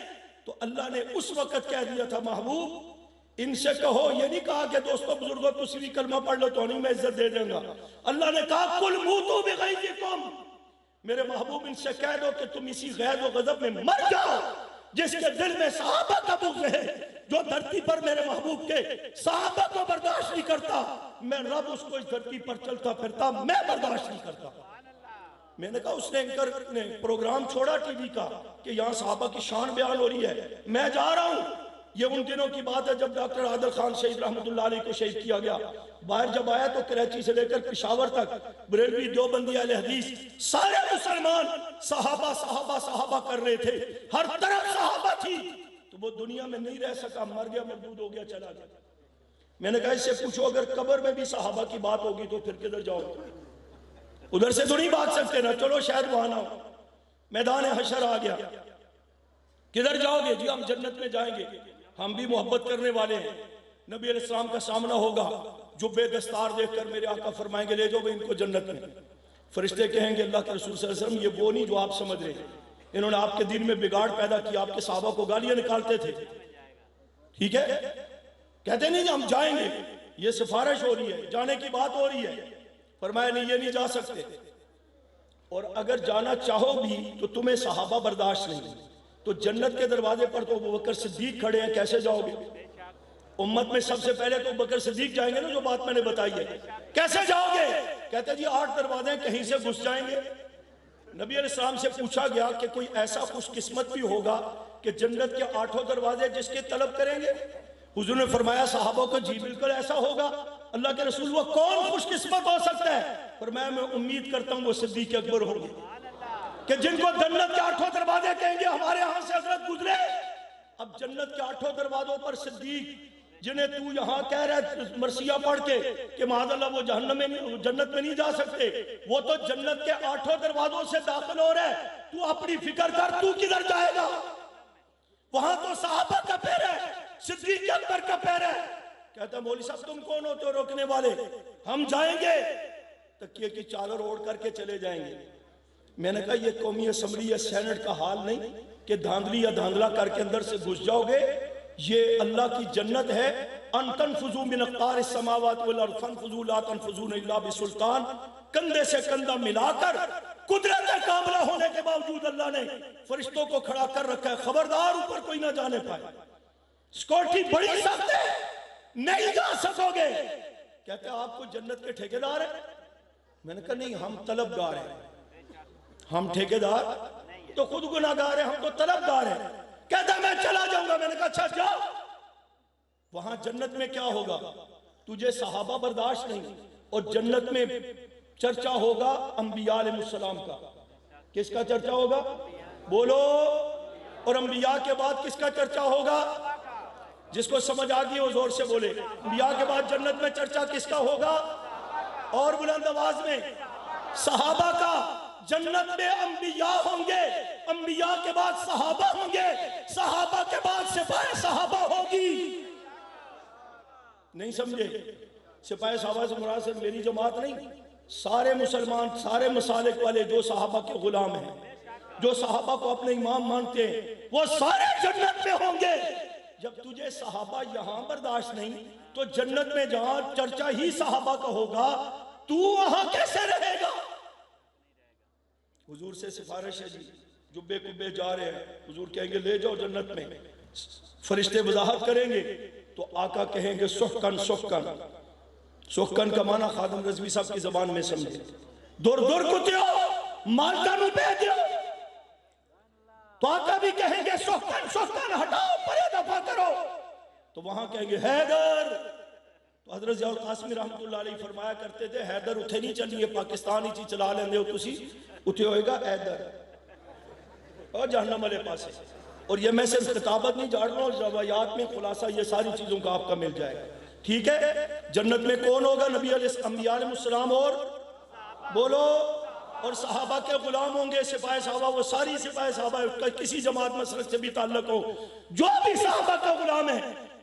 तो अल्लाह ने उस वक्त कह दिया था महबूब इनसे कहो, ये नहीं कहा कि दोस्तों बुजुर्गों तुसी भी कलमा पढ़ लो तो नहीं मैं इज्जत दे दूंगा। अल्लाह ने कहा कुल मूतू बिग़ैज़िकुम, मेरे महबूब इनसे कह दो कि तुम इसी गैज़ और गज़ब में मर जाओ जिसके दिल में सहाबा का बुग़्ज़ है, जो धरती पर मेरे महबूब के सहाबा को बर्दाश्त नहीं करता, मैं रब उसको इस धरती पर चलता फिरता मैं बर्दाश्त नहीं करता। मैंने कहा उसने एंकर ने प्रोग्राम छोड़ा टीवी का कि यहाँ सहाबा की शान बयान हो रही है, मैं जा रहा हूँ। ये उन दिनों की बात है जब डॉक्टर आदिल खान शहीद रहमतुल्लाह अलैह को शहीद किया गया। बाहर जब आया तो कराची से लेकर पेशावर तक बरेलवी देवबंदी अहले हदीस सारे मुसलमान सहाबा सहाबा सहाबा कर रहे थे, हर तरफ सहाबा थी। तो वो दुनिया में नहीं रह सका, मर गया, मजबूत हो गया, चला गया। मैंने कहा इससे पूछो अगर कब्र में भी सहाबा की बात होगी तो फिर किधर जाओगे? उधर से तो नहीं भाग सकते ना, चलो शायद वहां ना हो। मैदान हशर आ गया, किधर जाओगे? जी हम जन्नत में जाएंगे, हम भी मोहब्बत करने वाले हैं। नबी अलैहिस्सलाम का सामना होगा, जुब्बे दस्तार देखकर मेरे आका फरमाएंगे ले जाओ इनको जन्नत में। फरिश्ते कहेंगे अल्लाह के रसूल सल्लल्लाहु अलैहि वसल्लम ये वो नहीं जो आप समझ रहे हैं, इन्होंने आपके दिन में बिगाड़ पैदा किया, आपके सहाबा को गालियां निकालते थे। ठीक है, कहते नहीं हम जाएंगे, ये सिफारिश हो रही है, जाने की बात हो रही है। फरमाया नहीं ये नहीं जा सकते, और अगर जाना चाहो भी तो तुम्हें सहाबा बर्दाश्त नहीं। तो जन्नत के दरवाजे पर तो अबू बकर सिद्दीक खड़े हैं, कैसे जाओगे? उम्मत में सबसे पहले तो अबू बकर सिद्दीक जाएंगे ना, जो बात मैंने बताई है। कैसे जाओगे? कहते जी 8 दरवाजे कहीं से घुस जाएंगे। नबी अलैहिस्सलाम से पूछा गया कि कोई ऐसा खुशकिस्मत भी होगा कि जन्नत के 8 दरवाजे जिसके तलब करेंगे? हुजूर ने फरमाया सहाबा को जी बिल्कुल ऐसा होगा। अल्लाह के रसूल वो कौन खुशकिस्मत हो सकता है? फरमाया मैं उम्मीद करता हूँ वो सिद्दीक अकबर होंगे कि जिनको जन्नत के 8 दरवाजे कहेंगे हमारे यहाँ से हजरत गुजरे। अब जन्नत के 8 दरवाजों पर सिद्दीक जिन्हें तू यहाँ कह रहा मरसिया पढ़ के कि माज़अल्लाह वो जहन्नम में जन्नत में नहीं जा सकते, वो तो जन्नत के 8 दरवाजों से दाखिल हो रहा है। तू अपनी फिक्र कर, तू किधर जाएगा? वहां तो सहाबा का पैर है, सिद्दीक अकबर का पैर है। कहता मौलवी साहब तुम कौन होते हो रोकने वाले? हम जाएंगे, तकिए की चादर ओढ़ करके चले जाएंगे। मैंने कहा ये कौमी असम्बली या सेनेट का हाल नहीं कि धांधली या धांधला करके अंदर से घुस जाओगे। ये अल्लाह की जन्नत है। अन तनफुजू मिन अक़तारिस समावात वल अर्ज़ फनफुजू ला तनफुजून इल्ला बिसुल्तान। कंधे से कंधा मिलाकर कुदरत कामिला होने के बावजूद अल्लाह ने फरिश्तों को खड़ा कर रखा है, खबरदार ऊपर कोई ना जाने पाए। सिक्योरिटी बड़ी सख्त है, नहीं जा सकोगे। कहते आपको जन्नत के ठेकेदार है? मैंने कहा नहीं हम तलबगार हैं। हम ठेकेदार तो खुद गुनाहगार है, हम तो तलबगार हैं। कहता मैं चला जाऊंगा। मैंने कहा अच्छा जाओ। वहां जन्नत में क्या होगा? तुझे सहाबा बर्दाश्त नहीं, और जन्नत में चर्चा होगा अंबिया अलैहिस्सलाम का। किसका चर्चा होगा? बोलो। और अंबिया के बाद किसका चर्चा होगा? जिसको समझ आ गई वो जोर से बोले। अंबिया के बाद जन्नत में चर्चा किसका होगा? और बुलंद आवाज में सहाबा का। जन्नत में अंबिया होंगे, अंबिया के बाद सहाबा होंगे, सहाबा के बाद सिपाही सहाबा होगी। नहीं समझे? सिपाही सहाबा से मुराद सिर्फ मेरी जमात नहीं, सारे मुसलमान, सारे मसालिक वाले जो सहाबा के गुलाम हैं, जो सहाबा को अपने इमाम मानते हैं, वो सारे जन्नत में होंगे। जब तुझे सहाबा यहां बर्दाश्त नहीं तो जन्नत में जहां चर्चा ही सहाबा का होगा तू वहां कैसे रहेगा? हुजूर से सिफारिश है जी, जुब्बे कुब्बे जा रहे हैं, हुजूर कहेंगे ले जाओ जन्नत में। फरिश्ते वजाहत करेंगे तो आका कहेंगे सुहकन सुहकन। सुहकन का माना खादिम रज़वी साहब की जबान में समझे, दुर दुर कुत्तियो मालता नु भेजो। तो आका भी कहेंगे सुहकन सुहकन, हटाओ परे दफा करो। तो वहां कहेंगे हैदर। तो हजरत ज़ियाउल क़ासिमी रहमतुल्लाह अलैह फरमाया करते थे हैदर उठे नहीं चलिए पाकिस्तान ही चला लेंदे हो तुसी, उठे होएगा हैदर और जहन्नम वाले पास। और ये मैं सिर्फ किताबत नहीं झाड़ रहा हूँ, रवायात में खुलासा ये सारी चीजों का आपका मिल जाएगा। ठीक है, जन्नत में कौन होगा? नबी अंबिया अलैहिस्सलाम और बोलो और सहाबा के गुलाम होंगे, सिपाही सहाबा। वो सारी सिपाही सहाबा किसी जमात मसलक से भी ताल्लुक हो, जो भी सहाबा का गुलाम है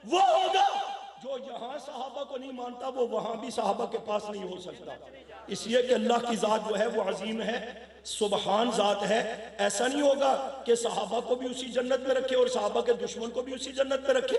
वो होगा। जो यहाँ सहाबा को नहीं मानता वो वहां भी सहाबा के पास नहीं हो सकता। इसलिए कि अल्लाह की जात जो है वो अजीम है, सुबहान जात है। ऐसा नहीं होगा कि सहाबा को भी उसी जन्नत में रखे और सहाबा के दुश्मन को भी उसी जन्नत में रखे।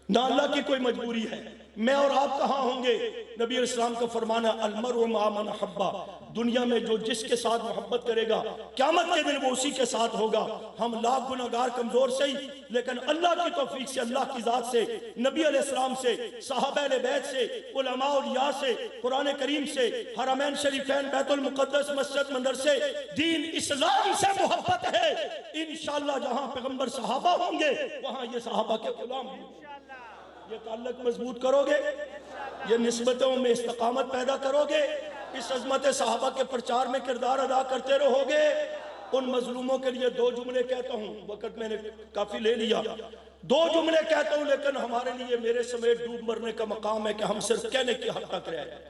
ना अल्लाह की कोई मजबूरी है। मैं और आप कहाँ होंगे? नबी इस्लाम का फरमाना अलमरउ मा मन हब्बा, दुनिया में जो जिसके साथ मोहब्बत करेगा क़यामत के दिन वो उसी के साथ होगा। हम लाख गुनाहगार कमजोर सही, लेकिन अल्लाह की तौफीक से, अल्लाह की जात से, नबी अलैहिस्सलाम से, सहाबा बैत से, उलमा औलिया से, कुरान करीम से, हरमैन शरीफैन, बैतुल मुक़द्दस, मस्जिद मदरसे, दीन इस्लाम से मोहब्बत है। इंशाअल्लाह जहां पैगंबर सहाबा होंगे वहां ये सहाबा के गुलाम होंगे। ये ताल्लुक मजबूत करोगे, ये निस्बतों में इस्तिकामत पैदा करोगे, इस अजमत सहाबा के प्रचार में किरदार अदा करते रहोगे। उन मजलूमों के लिए दो जुमले कहता हूँ, वक्त मैंने काफी ले लिया, दो जुमले कहता हूँ, लेकिन हमारे लिए मेरे समेत डूब मरने का मकाम है कि हम सिर्फ कहने की हद तक रह जाए।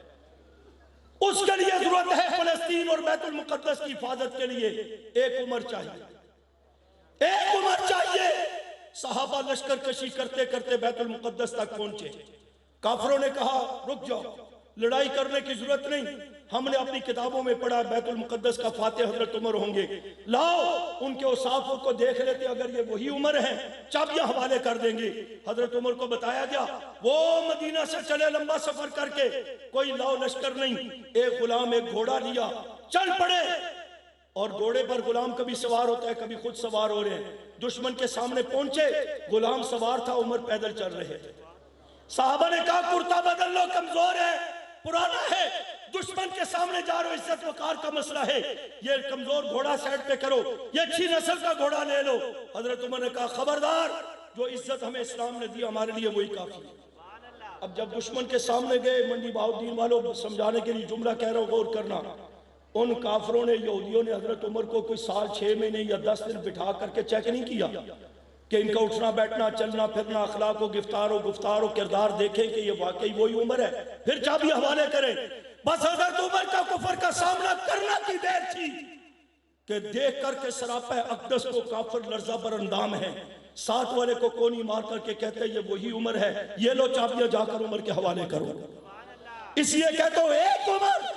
उसके लिए जरूरत है फलस्तीन और बैतुल मुक़द्दस की हिफाजत के लिए एक उम्र चाहिए, एक उम्र चाहिए। सहाबा लश्कर कशी करते करते बैतुल मुक़द्दस तक पहुंचे। काफिरों ने कहा रुक जाओ, लड़ाई करने की जरूरत नहीं, हमने अपनी किताबों में पढ़ा बैतुल मुक़द्दस का फातिह हजरत उमर होंगे, लाओ उनके औसाफों को देख लेते, अगर ये वही उमर है चाबियां हवाले कर देंगे। हजरत उमर को बताया गया, वो मदीना से चले लंबा सफर करके, कोई लाओ लश्कर नहीं, एक गुलाम एक घोड़ा लिया, चल पड़े। और घोड़े पर गुलाम कभी सवार होता है, कभी खुद सवार हो रहे हैं। दुश्मन के सामने पहुंचे, गुलाम सवार था, उमर पैदल चल रहे थे। साहबा ने कहा कुर्ता बदल लो, कमजोर है, पुराना है, दुश्मन के सामने जा रहे हो, इज्जत वकार का मसला है, ये कमजोर घोड़ा साइड पे करो, ये अच्छी नस्ल का घोड़ा ले लो। हजरत उमर ने कहा खबरदार, जो इज्जत हमें इस्लाम ने दी हमारे लिए वही काफी है। अब जब दुश्मन के सामने गए, मंडी बहाउद्दीन वालों समझाने के लिए जुमला कह रहा हूं, गौर करना, उन काफरों ने, यहूदियों ने हजरत उमर को कोई साल 6 महीने या 10 दिन बिठा करके चेक नहीं किया कि इनका उठना बैठना, चलना फिरना, अखलाक, गुफ्तार किरदार देखें कि ये वाकई वही उम्र है, फिर चाबी हवाले करें। बस हजरत उमर का कुफर का सामना करना की देर थी कि देख करके सरापा अक़दस को काफिर लर्जा पर अंदाम है, साथ वाले को कोनी मार करके कहते ये वही उम्र है, ये लो चाबियां जाकर उमर के हवाले करो। इसलिए कहते हो एक उमर,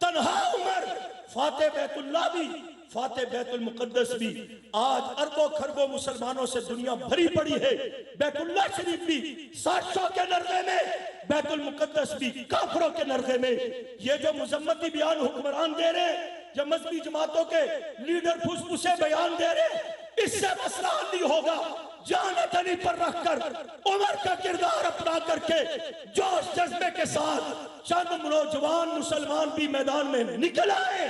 तन्हा उमर, फाते बैतुल्लाह भी, फाते बैतुल मुक़द्दस भी। आज अरबों खरबों मुसलमानों से दुनिया भरी पड़ी है, बैतुल्लाह शरीफ भी 700 के नरगे में, बैतुल मुक़द्दस भी काफिरों के नरगे में। ये जो मुजम्मती बयान हुक्मरान दे रहे हैं, जो मजहबी जमातों के लीडर फुसफुसे बयान दे रहे हैं, इससे मसला हल नहीं होगा। जान तनी पर रखकर उमर का किरदार अपना करके जोश जज्बे के साथ चंद नौजवान मुसलमान भी मैदान में निकल आए।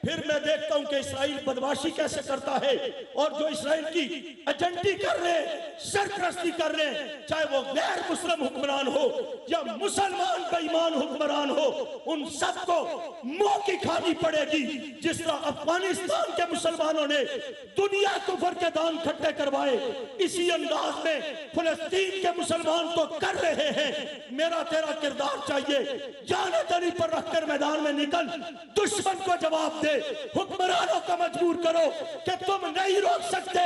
फिर मैं देखता हूं कि इसराइल बदमाशी कैसे करता है, और जो इसराइल की एजेंटी कर रहे हैं, सरपरस्ती कर रहे हैं, चाहे वो गैर मुस्लिम हुक्मरान हो या मुसलमान बेईमान हुक्मरान हो, उन सबको मुंह की खानी पड़ेगी। जिस तरह अफगानिस्तान के मुसलमानों ने दुनिया कुफर के दान इकट्ठे करवाए, इसी अंदाज में फलस्तीन के मुसलमान तो कर रहे हैं। मेरा तेरा किरदार चाहिए, जाने तनी पर रखकर मैदान में निकल, दुश्मन को जवाब दे, हुक्मरानों को मजबूर करो कि तुम नहीं रोक सकते,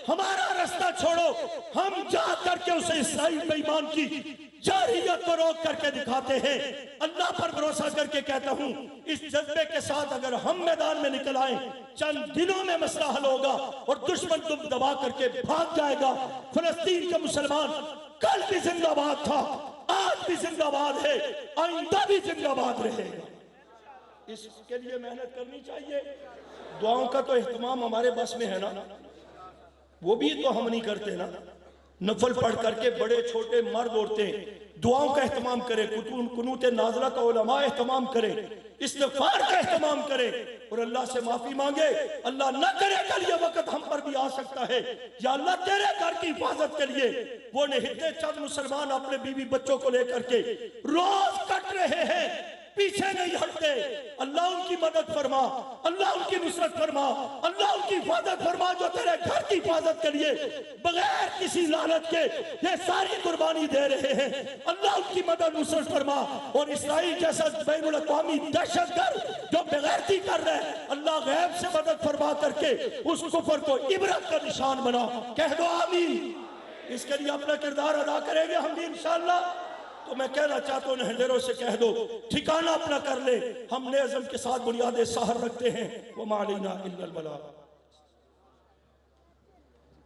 हमारा रास्ता छोड़ो, हम जा करके उसे इसराइल बेईमान की जारियत को रोक करके दिखाते हैं। अल्लाह पर भरोसा करके कहता हूं, इस जज्बे के साथ अगर हम मैदान में निकल आए, चंद दिनों में मसला हल होगा और दुश्मन तुम दबा करके भाग जाएगा। फलस्तीन का मुसलमान कल भी जिंदाबाद था, आज भी जिंदाबाद है, आइंदा भी जिंदाबाद रहेगा। इसके लिए मेहनत करनी चाहिए। दुआओं का तो एहतमाम हमारे बस में है ना, वो भी तो हम नहीं करते ना। नफल पढ़ करके बड़े छोटे मर्द औरतें दुआओं का एहतमाम करें, कुनूत नाज़िला का उलमा एहतमाम करें, इस्तिग़फ़ार का एहतमाम करें और अल्लाह से माफी मांगे। अल्लाह न करे कल ये वक्त हम पर भी आ सकता है, या अल्लाह तेरे घर की हिफाजत के लिए वो निहिते चंद मुसलमान अपने बीवी बच्चों को लेकर के रोज कट रहे हैं, पीछे नहीं हटते। अल्लाह उनकी मदद फरमा, अल्लाह उनकी नुसरत फरमा, अल्लाह उनकी हिफाजत फरमा, जो तेरे घर की हिफाजत के लिए बगैर किसी लालच के ये सारी कुर्बानी दे रहे हैं। अल्लाह उनकी मदद नुसरत फरमा। और इसराइल जैसा बैनुल अक़वामी दहशतगर्द जो बेगैरती कर रहे हैं, अल्लाह गैब से मदद फरमा करके उस कुफर को इबरत का निशान बना। कह दो आमीन। इसके लिए अपना किरदार अदा करेंगे हम भी इंशाअल्लाह। तो मैं कहना चाहता हूँ, नहदेरों से कह दो ठिकाना अपना कर ले, हम नेज़म के साथ बुनियाद सहर रखते हैं। वो मालिना इल्लल बलाग।